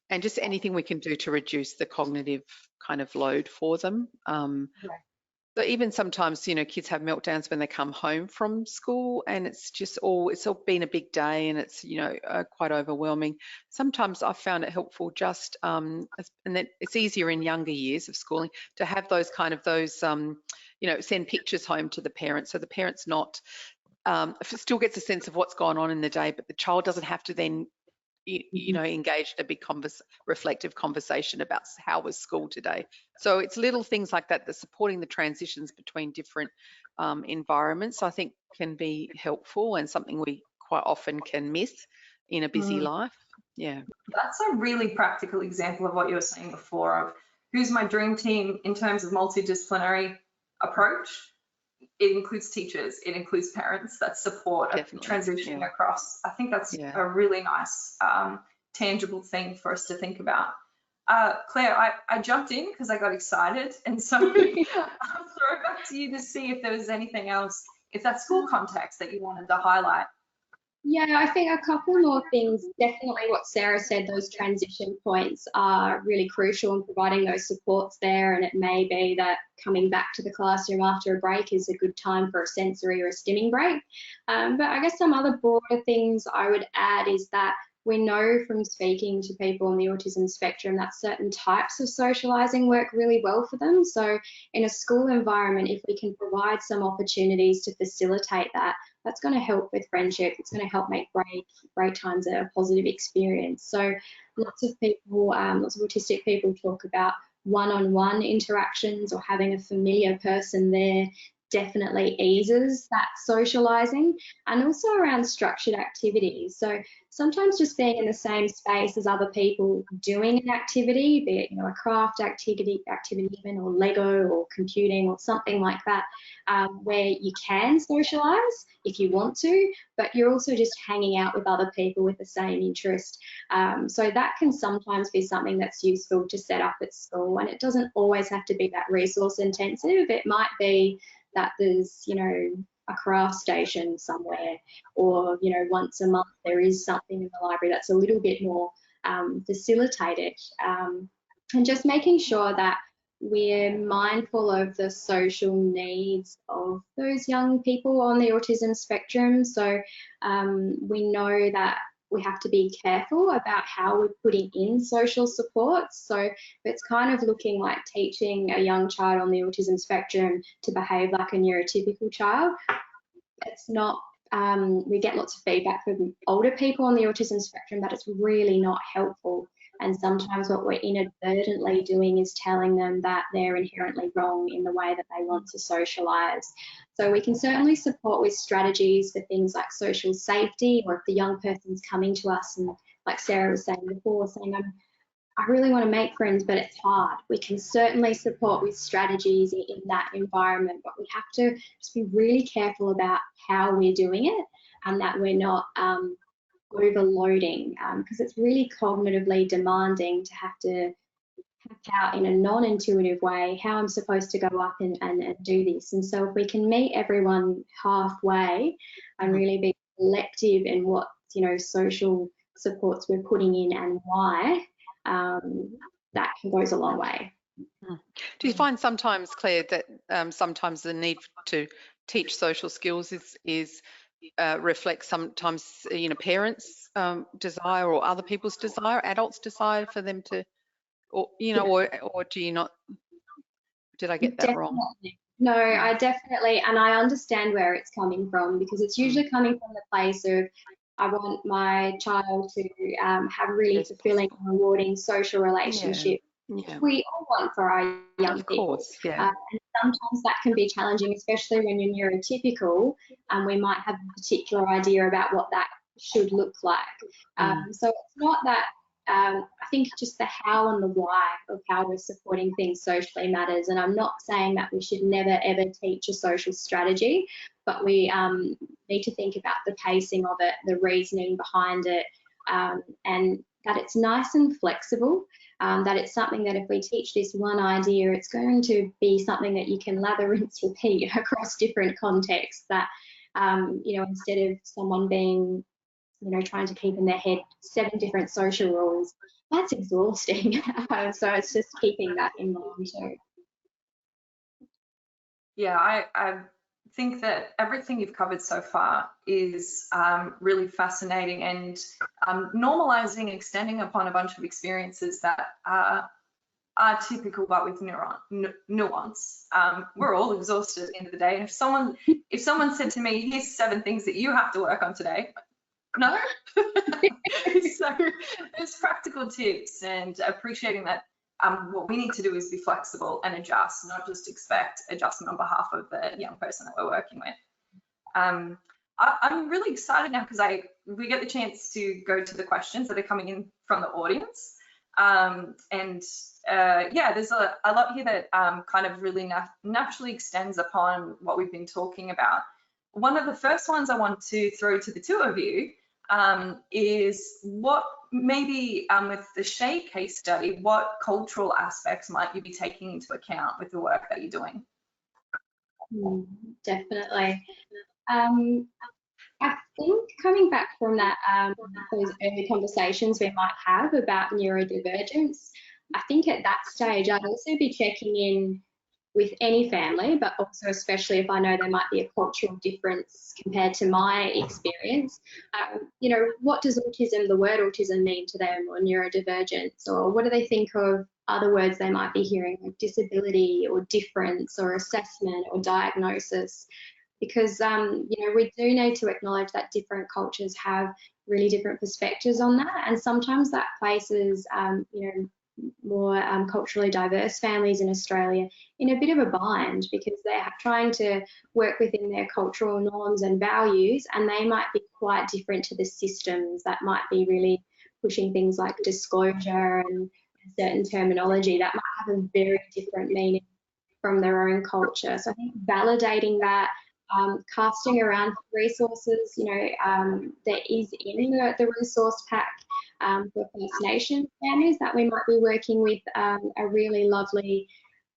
And just anything we can do to reduce the cognitive kind of load for them. So even sometimes, you know, kids have meltdowns when they come home from school, and it's all been a big day, and it's, you know, quite overwhelming. Sometimes I've found it helpful just, and that it's easier in younger years of schooling to have those you know, send pictures home to the parents, so the parent's not still gets a sense of what's gone on in the day, but the child doesn't have to then, you know, engage in a big reflective conversation about how was school today. So it's little things like that supporting the transitions between different environments, I think, can be helpful, and something we quite often can miss in a busy life. Yeah. That's a really practical example of what you were saying before of who's my dream team in terms of multidisciplinary approach. It includes teachers, it includes parents that support transitioning across. I think that's a really nice, tangible thing for us to think about. Claire, I jumped in because I got excited, and so I'll throw it back to you to see if there was anything else, if that school context that you wanted to highlight. Yeah, I think a couple more things. Definitely what Sarah said, those transition points are really crucial in providing those supports there, and it may be that coming back to the classroom after a break is a good time for a sensory or a stimming break. But I guess some other broader things I would add is that we know from speaking to people on the autism spectrum that certain types of socialising work really well for them. So in a school environment, if we can provide some opportunities to facilitate that, that's going to help with friendship. It's going to help make break times a positive experience. So lots of people, lots of autistic people talk about one-on-one interactions or having a familiar person there. definitely eases that socializing, and also around structured activities. So sometimes just being in the same space as other people doing an activity, be it, you know, a craft activity even, or Lego or computing or something like that, where you can socialize if you want to, but you're also just hanging out with other people with the same interest. So that can sometimes be something that's useful to set up at school, and it doesn't always have to be that resource intensive. It might be that there's, you know, a craft station somewhere, or, you know, once a month there is something in the library that's a little bit more facilitated, and just making sure that we're mindful of the social needs of those young people on the autism spectrum. So we know that we have to be careful about how we're putting in social supports. So it's kind of looking like teaching a young child on the autism spectrum to behave like a neurotypical child. It's not, we get lots of feedback from older people on the autism spectrum that it's really not helpful. And sometimes what we're inadvertently doing is telling them that they're inherently wrong in the way that they want to socialise. So we can certainly support with strategies for things like social safety, or if the young person's coming to us and, like Sarah was saying before, saying, I really want to make friends, but it's hard. We can certainly support with strategies in that environment, but we have to just be really careful about how we're doing it, and that we're not overloading, because it's really cognitively demanding to have to hack out in a non-intuitive way how I'm supposed to go up and do this. And so if we can meet everyone halfway and really be selective in what, you know, social supports we're putting in and why, that goes a long way. Do you find sometimes, Claire, that sometimes the need to teach social skills is reflects sometimes, you know, parents' desire or other people's desire, adults' desire for them to, or, you know, or do you not? Did I get that wrong? No, I definitely, and I understand where it's coming from, because it's usually coming from the place of, I want my child to have really fulfilling and rewarding social relationships. Yeah. We all want for our young people. Of course, yeah. And sometimes that can be challenging, especially when you're neurotypical, and we might have a particular idea about what that should look like. So it's not that, I think just the how and the why of how we're supporting things socially matters. And I'm not saying that we should never ever teach a social strategy, but we need to think about the pacing of it, the reasoning behind it, and that it's nice and flexible, that it's something that if we teach this one idea, it's going to be something that you can lather, rinse, repeat across different contexts, that, you know, instead of someone being, you know, trying to keep in their head 7 different social rules, that's exhausting. So it's just keeping that in mind too. Yeah, I think that everything you've covered so far is really fascinating, and normalizing and extending upon a bunch of experiences that are typical but with nuance. We're all exhausted at the end of the day, and if someone said to me, here's 7 things that you have to work on today, no. So there's practical tips, and appreciating that what we need to do is be flexible and adjust, not just expect adjustment on behalf of the young person that we're working with. I'm really excited now because we get the chance to go to the questions that are coming in from the audience. Yeah, there's a lot here that kind of really naturally extends upon what we've been talking about. One of the first ones I want to throw to the 2 of you is what maybe with the SHE case study, what cultural aspects might you be taking into account with the work that you're doing? Definitely. I think coming back from that, those early conversations we might have about neurodivergence, I think at that stage I'd also be checking in with any family, but also especially if I know there might be a cultural difference compared to my experience. You know, what does autism, the word autism, mean to them, or neurodivergence, or what do they think of other words they might be hearing, like disability or difference or assessment or diagnosis? Because, you know, we do need to acknowledge that different cultures have really different perspectives on that, and sometimes that places, you know, more culturally diverse families in Australia in a bit of a bind, because they're trying to work within their cultural norms and values, and they might be quite different to the systems that might be really pushing things like disclosure and certain terminology that might have a very different meaning from their own culture. So I think validating that, casting around resources, there is in the resource pack for First Nation families that we might be working with, a really lovely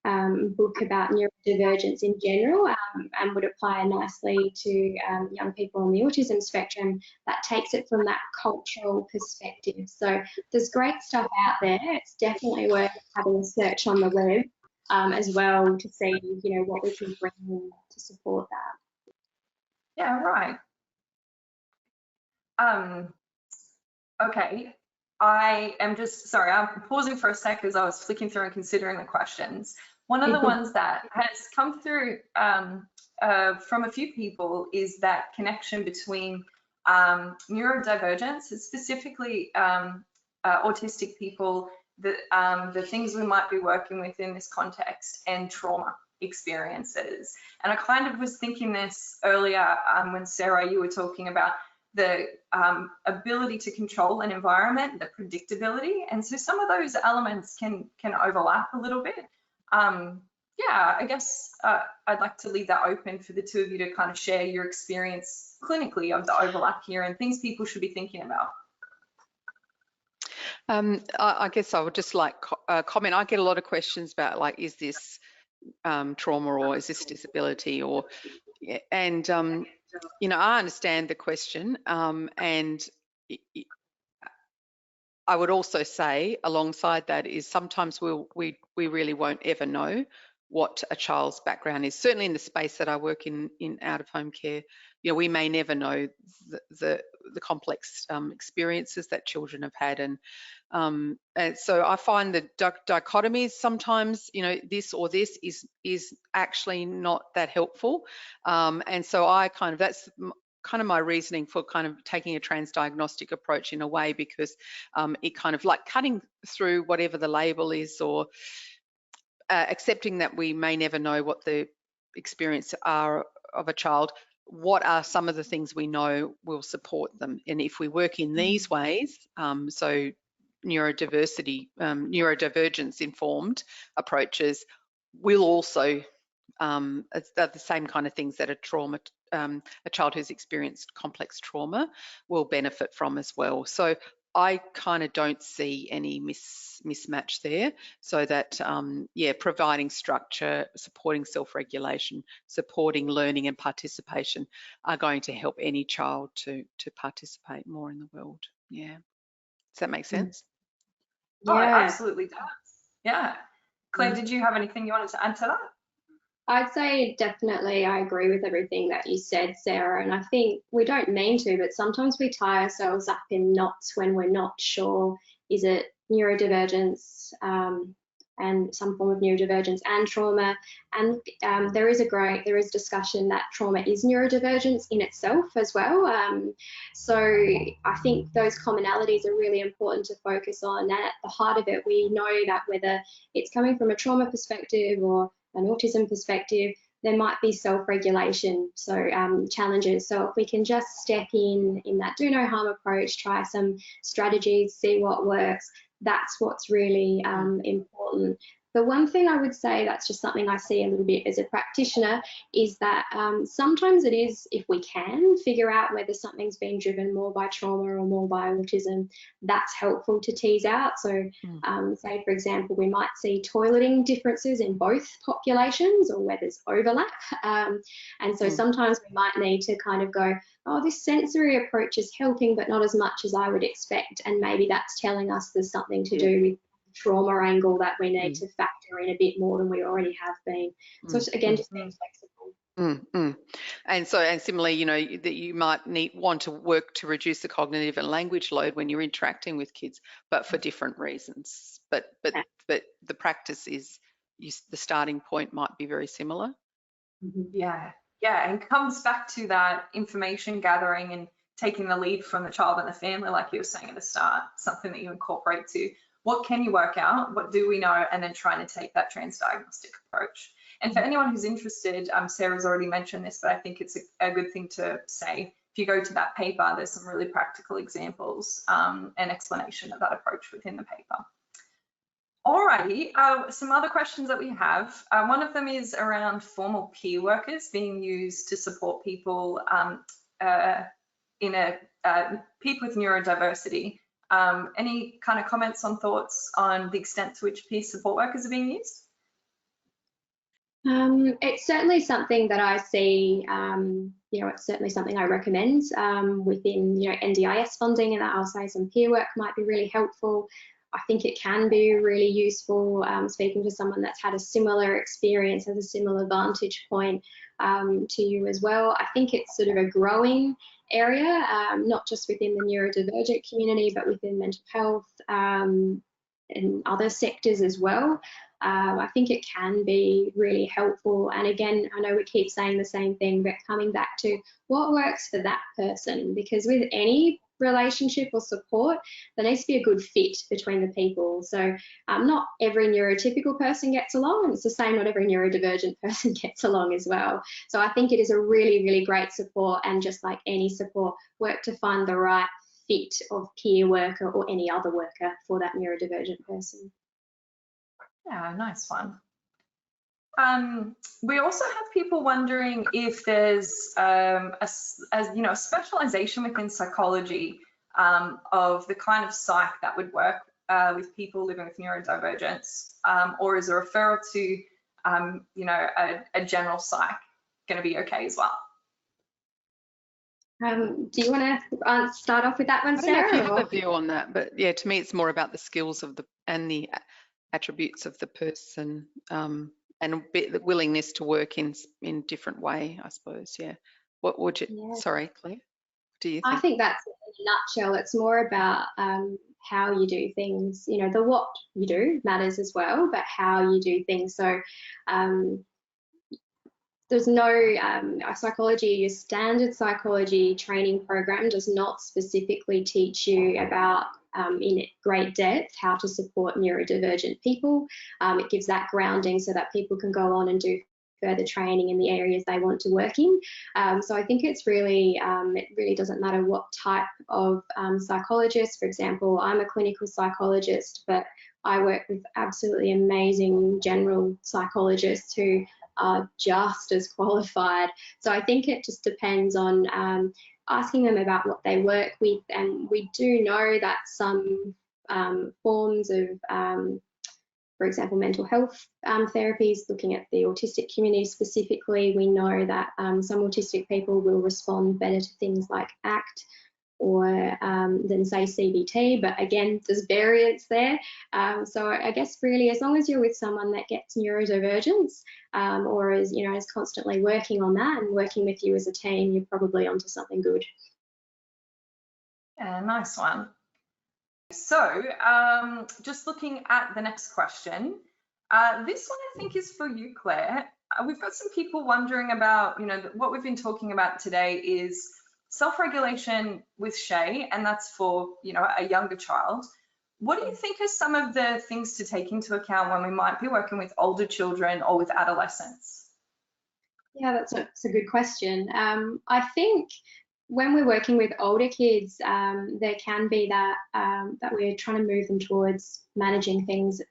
book about neurodivergence in general, and would apply nicely to young people on the autism spectrum, that takes it from that cultural perspective. So there's great stuff out there. It's definitely worth having a search on the web as well to see, what we can bring in to support that. Yeah, right. Okay, I am just, sorry, I'm pausing for a sec as I was flicking through and considering the questions. One of the ones that has come through from a few people is that connection between neurodivergence, specifically autistic people, the things we might be working with in this context, and trauma experiences. And I kind of was thinking this earlier when Sarah, you were talking about the ability to control an environment, the predictability, and so some of those elements can overlap a little bit. Yeah, I guess I'd like to leave that open for the two of you to kind of share your experience clinically of the overlap here and things people should be thinking about. I guess I would just like comment. I get a lot of questions about, like, is this trauma or is this disability, or, and I understand the question, and I would also say alongside that is sometimes we really won't ever know what a child's background is. Certainly in the space that I work in out of home care, we may never know the complex experiences that children have had, and so I find the dichotomies sometimes, this or this is actually not that helpful, and so that's kind of my reasoning for kind of taking a transdiagnostic approach in a way, because it kind of like cutting through whatever the label is, or accepting that we may never know what the experience are of a child. What are some of the things we know will support them? And if we work in these ways, so neurodivergence informed approaches will also, the same kind of things that a child who's experienced complex trauma will benefit from as well. So I kind of don't see any mismatch there, so that, providing structure, supporting self-regulation, supporting learning and participation are going to help any child to participate more in the world. Yeah. Does that make sense? Yeah. Oh, it absolutely does. Yeah. Claire, did you have anything you wanted to add to that? I'd say definitely I agree with everything that you said, Sarah, and I think we don't mean to, but sometimes we tie ourselves up in knots when we're not sure, is it neurodivergence and some form of neurodivergence and trauma, and there is discussion that trauma is neurodivergence in itself as well, so I think those commonalities are really important to focus on, and at the heart of it we know that whether it's coming from a trauma perspective or an autism perspective, there might be self-regulation, so challenges. So if we can just step in that do no harm approach, try some strategies, see what works, that's what's really important. The one thing I would say, that's just something I see a little bit as a practitioner, is that sometimes it is, if we can figure out whether something's been driven more by trauma or more by autism, that's helpful to tease out. So say, for example, we might see toileting differences in both populations, or where there's overlap. And so sometimes we might need to kind of go, oh, this sensory approach is helping, but not as much as I would expect. And maybe that's telling us there's something to do with trauma angle that we need to factor in a bit more than we already have been. So again, just being flexible. And similarly, that you might want to work to reduce the cognitive and language load when you're interacting with kids, but for different reasons. But the practice is, the starting point might be very similar. Yeah, and comes back to that information gathering and taking the lead from the child and the family, like you were saying at the start, something that you incorporate to what can you work out, what do we know, and then trying to take that transdiagnostic approach. And for anyone who's interested, Sarah's already mentioned this, but I think it's a good thing to say. If you go to that paper, there's some really practical examples and explanation of that approach within the paper. Alrighty, some other questions that we have. One of them is around formal peer workers being used to support people people with neurodiversity. Any kind of comments on thoughts on the extent to which peer support workers are being used? It's certainly something that I see, it's certainly something I recommend within, NDIS funding, and I'll say some peer work might be really helpful. I think it can be really useful speaking to someone that's had a similar experience, has a similar vantage point to you as well. I think it's sort of a growing area, not just within the neurodivergent community, but within mental health and other sectors as well. I think it can be really helpful. And again, I know we keep saying the same thing, but coming back to what works for that person, because with any relationship or support, there needs to be a good fit between the people. So not every neurotypical person gets along, and it's the same, not every neurodivergent person gets along as well. So I think it is a really, really great support, and just like any support, work to find the right fit of peer worker or any other worker for that neurodivergent person. Yeah, nice one. We also have people wondering if there's a specialization within psychology of the kind of psych that would work with people living with neurodivergence, or is a referral to a general psych going to be okay as well? Do you want to start off with that one, Sarah? I don't know if you have a view on that, but yeah, to me it's more about the skills of and the attributes of the person, and the willingness to work in different way, I suppose. Yeah. What would you? Yeah. Sorry, Claire. Do you think? I think that's in a nutshell. It's more about how you do things. The what you do matters as well, but how you do things. So there's no psychology. Your standard psychology training program does not specifically teach you about in great depth how to support neurodivergent people. It gives that grounding so that people can go on and do further training in the areas they want to work in. So I think it's really, it really doesn't matter what type of psychologist. For example, I'm a clinical psychologist, but I work with absolutely amazing general psychologists who are just as qualified. So I think it just depends on asking them about what they work with. And we do know that some forms of, for example, mental health therapies, looking at the autistic community specifically, we know that some autistic people will respond better to things like ACT or than say CBT, but again, there's variance there. So I guess really, as long as you're with someone that gets neurodivergence or is, is constantly working on that and working with you as a team, you're probably onto something good. Yeah, nice one. So just looking at the next question, this one I think is for you, Claire. We've got some people wondering about, what we've been talking about today is self-regulation with Shay, and that's for, a younger child. What do you think are some of the things to take into account when we might be working with older children or with adolescents? Yeah, that's a good question. I think when we're working with older kids, there can be that that we're trying to move them towards managing things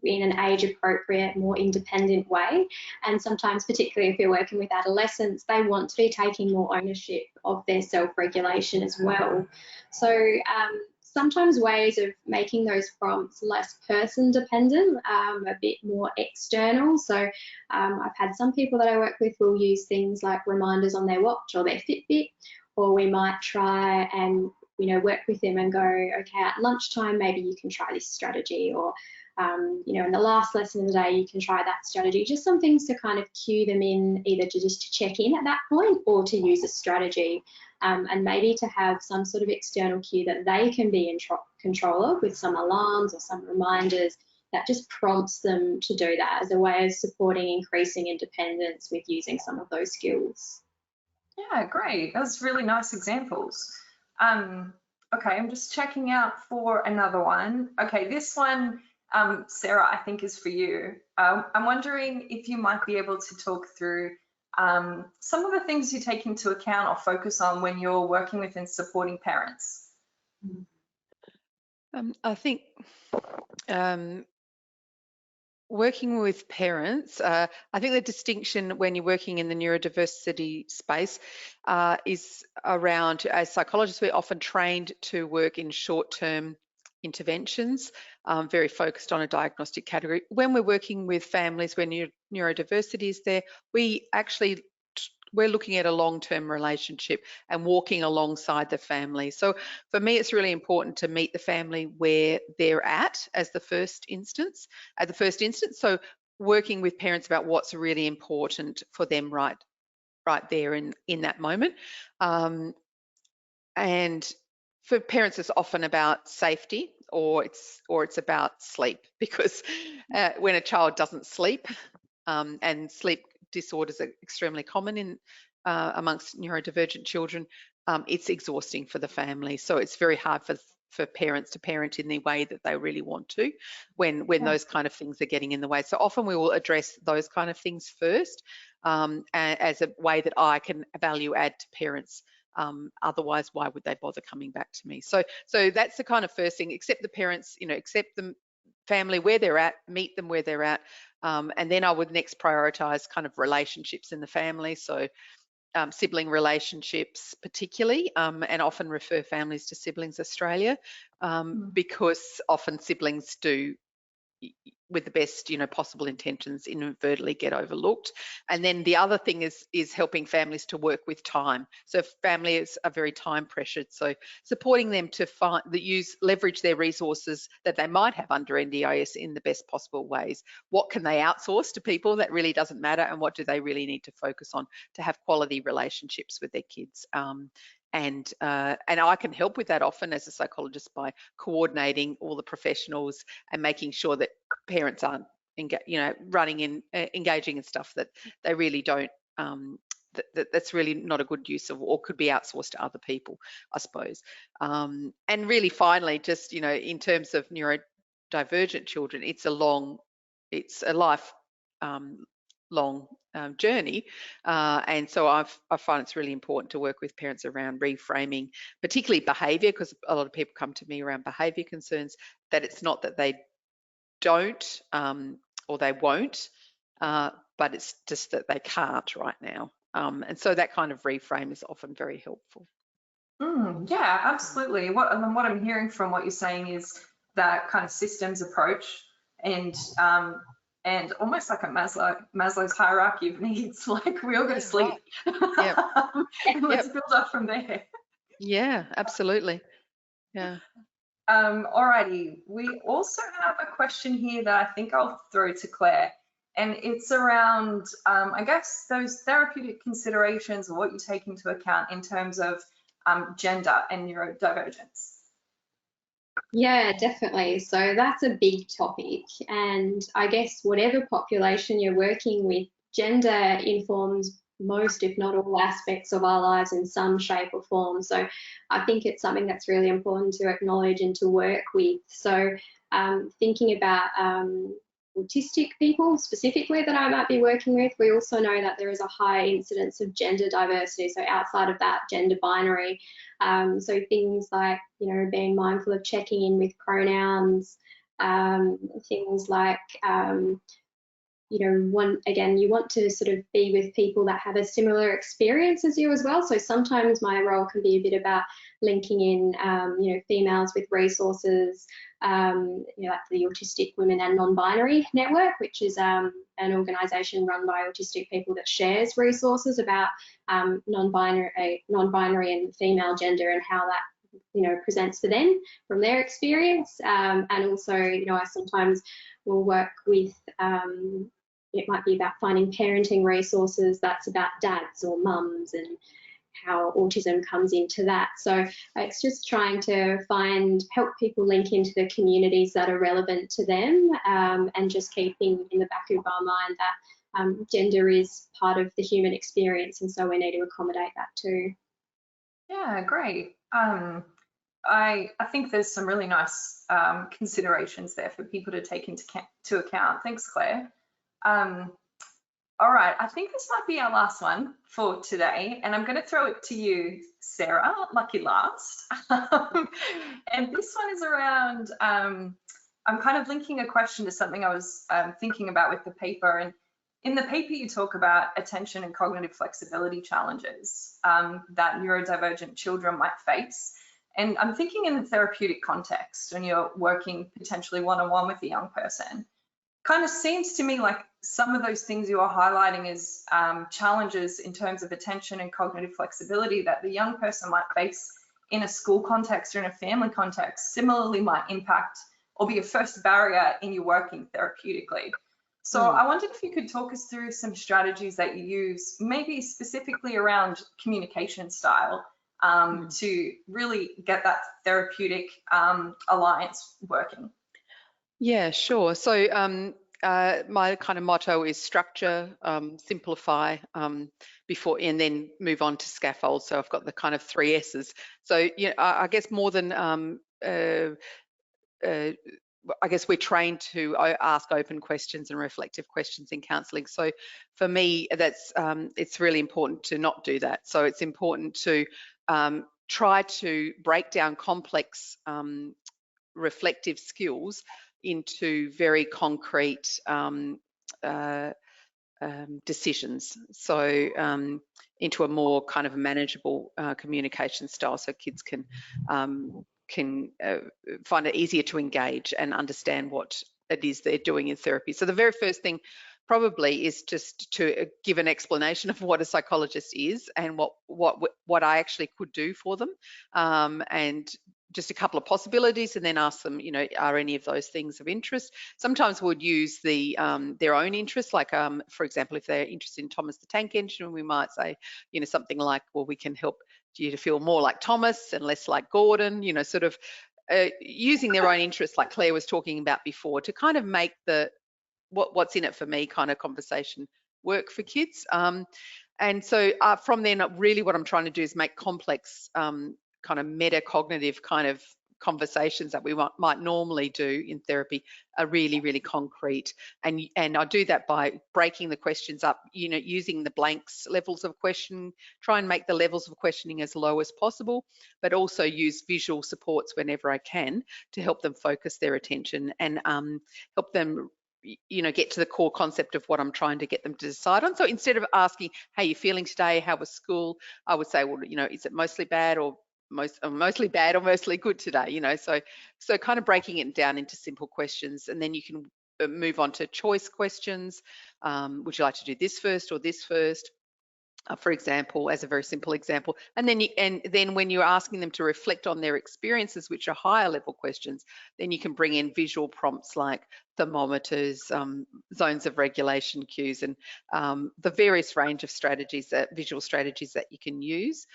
in an age-appropriate, more independent way. And sometimes, particularly if you're working with adolescents, they want to be taking more ownership of their self-regulation as well. So sometimes ways of making those prompts less person-dependent, a bit more external. So I've had some people that I work with will use things like reminders on their watch or their Fitbit, or we might try and work with them and go, okay, at lunchtime maybe you can try this strategy, or in the last lesson of the day you can try that strategy. Just some things to kind of cue them in, either to just to check in at that point or to use a strategy, and maybe to have some sort of external cue that they can be in control of, with some alarms or some reminders that just prompts them to do that, as a way of supporting increasing independence with using some of those skills. Yeah, great. Those really nice examples. Okay, I'm just checking out for another one. Okay, this one, Sarah, I think is for you. I'm wondering if you might be able to talk through some of the things you take into account or focus on when you're working with and supporting parents. I think working with parents, I think the distinction when you're working in the neurodiversity space is around, as psychologists, we're often trained to work in short-term interventions, very focused on a diagnostic category. When we're working with families where neurodiversity is there, we're looking at a long-term relationship and walking alongside the family. So for me, it's really important to meet the family where they're at as the first instance, So working with parents about what's really important for them right there in that moment. And for parents, it's often about safety or it's about sleep, because when a child doesn't sleep, and sleep disorders are extremely common in amongst neurodivergent children, it's exhausting for the family. So it's very hard for parents to parent in the way that they really want to when those kind of things are getting in the way. So often we will address those kind of things first, as a way that I can value add to parents. Otherwise, why would they bother coming back to me? So that's the kind of first thing. Accept the parents, accept the family where they're at, meet them where they're at, and then I would next prioritize kind of relationships in the family. So sibling relationships particularly, and often refer families to Siblings Australia, because often siblings do, with the best possible intentions, inadvertently get overlooked. And then the other thing is helping families to work with time. So families are very time pressured, so supporting them to leverage their resources that they might have under NDIS in the best possible ways. What can they outsource to people that really doesn't matter, and what do they really need to focus on to have quality relationships with their kids? And I can help with that often as a psychologist by coordinating all the professionals and making sure that parents aren't engaging in stuff that they really don't, that's really not a good use of, or could be outsourced to other people, I suppose. And really finally, just in terms of neurodivergent children, it's a life long journey, and so I find it's really important to work with parents around reframing, particularly behaviour, because a lot of people come to me around behaviour concerns, that it's not that they don't or they won't, but it's just that they can't right now, and so that kind of reframe is often very helpful. Yeah, absolutely. What I'm hearing from what you're saying is that kind of systems approach, and almost like a Maslow's hierarchy of needs, like we all go to sleep. Right. Yep. And let's build up from there. Yeah, absolutely. Yeah. Alrighty, we also have a question here that I think I'll throw to Claire, and it's around, I guess, those therapeutic considerations, or what you take into account in terms of gender and neurodivergence. Yeah, definitely. So that's a big topic. And I guess whatever population you're working with, gender informs most, if not all, aspects of our lives in some shape or form. So I think it's something that's really important to acknowledge and to work with. So thinking about autistic people specifically that I might be working with, we also know that there is a high incidence of gender diversity, so outside of that gender binary. So things like, being mindful of checking in with pronouns, things like, you want to sort of be with people that have a similar experience as you as well. So sometimes my role can be a bit about linking in, females with resources, like the Autistic Women and Non-Binary Network, which is an organisation run by autistic people that shares resources about non-binary and female gender and how that presents to them from their experience. And also, I sometimes will work with, it might be about finding parenting resources that's about dads or mums and how autism comes into that. So it's just trying to help people link into the communities that are relevant to them, and just keeping in the back of our mind that gender is part of the human experience, and so we need to accommodate that too. Yeah, great. I think there's some really nice considerations there for people to take into account. Thanks, Claire. All right, I think this might be our last one for today, and I'm going to throw it to you, Sarah, lucky last. And this one is around, I'm kind of linking a question to something I was thinking about with the paper. And in the paper, you talk about attention and cognitive flexibility challenges that neurodivergent children might face. And I'm thinking in the therapeutic context, when you're working potentially one-on-one with a young person, kind of seems to me like some of those things you are highlighting as challenges in terms of attention and cognitive flexibility that the young person might face in a school context or in a family context similarly might impact or be a first barrier in your working therapeutically. So I wondered if you could talk us through some strategies that you use, maybe specifically around communication style, to really get that therapeutic alliance working. Yeah, sure. So my kind of motto is structure, simplify, before, and then move on to scaffold. So I've got the kind of 3 S's. So I guess more than I guess we're trained to ask open questions and reflective questions in counselling. So for me, that's it's really important to not do that. So it's important to try to break down complex reflective skills into very concrete decisions. So into a more kind of manageable communication style, so kids can find it easier to engage and understand what it is they're doing in therapy. So the very first thing probably is just to give an explanation of what a psychologist is and what I actually could do for them, and just a couple of possibilities, and then ask them, are any of those things of interest? Sometimes we'd use their own interests, like for example, if they're interested in Thomas the Tank Engine, we might say, something like, well, we can help you to feel more like Thomas and less like Gordon, sort of using their own interests, like Claire was talking about before, to kind of make the what's in it for me kind of conversation work for kids. And so from then, really what I'm trying to do is make complex kind of metacognitive kind of conversations that we might normally do in therapy are really, really concrete. And I do that by breaking the questions up, using the blanks levels of question, try and make the levels of questioning as low as possible, but also use visual supports whenever I can to help them focus their attention and help them get to the core concept of what I'm trying to get them to decide on. So instead of asking, how are you feeling today? How was school? I would say, well, is it mostly bad or mostly bad or mostly good today? So kind of breaking it down into simple questions, and then you can move on to choice questions. Would you like to do this first or this first? For example, as a very simple example, and then when you're asking them to reflect on their experiences, which are higher level questions, then you can bring in visual prompts like thermometers, zones of regulation cues, and the various range of strategies, visual strategies that you can use.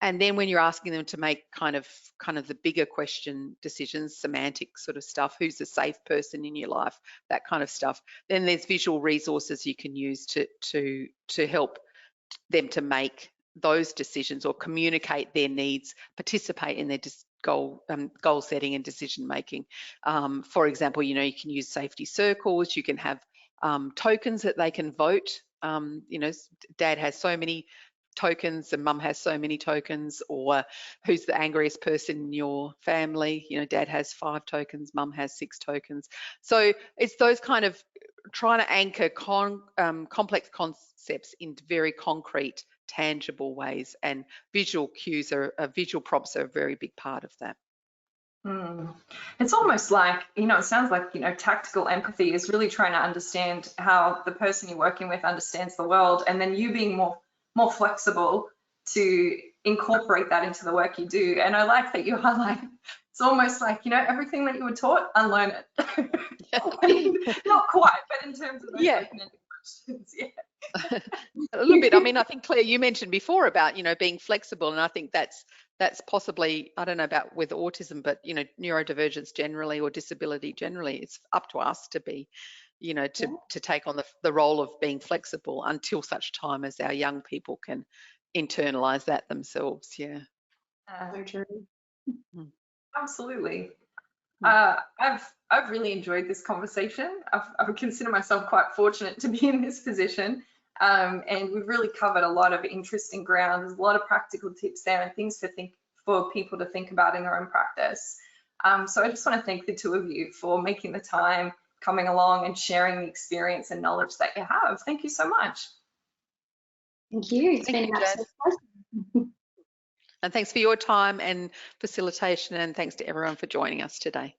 And then when you're asking them to make kind of the bigger question decisions, semantic sort of stuff, who's a safe person in your life, that kind of stuff, then there's visual resources you can use to help them to make those decisions or communicate their needs, participate in their goal setting and decision making. For example, you can use safety circles, you can have tokens that they can vote. Dad has so many tokens and mum has so many tokens, or who's the angriest person in your family? Dad has 5 tokens, mum has 6 tokens. So it's those kind of trying to anchor complex concepts into very concrete, tangible ways, and visual cues visual prompts are a very big part of that. It's almost like, it sounds like, tactical empathy is really trying to understand how the person you're working with understands the world, and then you being more flexible to incorporate that into the work you do. And I like that you highlight, it's almost like, everything that you were taught, unlearn it. I mean, not quite, but in terms of those open-ended questions, yeah. A little bit. I mean, I think, Claire, you mentioned before about, being flexible, and I think that's possibly, I don't know about with autism, but, neurodivergence generally or disability generally, it's up to us to be, to take on the role of being flexible until such time as our young people can internalize that themselves. Yeah. So true. Absolutely. I've really enjoyed this conversation. I would consider myself quite fortunate to be in this position. And we've really covered a lot of interesting ground. There's a lot of practical tips there and things for people to think about in their own practice. So I just want to thank the two of you for making the time, coming along and sharing the experience and knowledge that you have. Thank you so much. Thank you. It's Thank been you, an Jess. absolute pleasure. And thanks for your time and facilitation, and thanks to everyone for joining us today.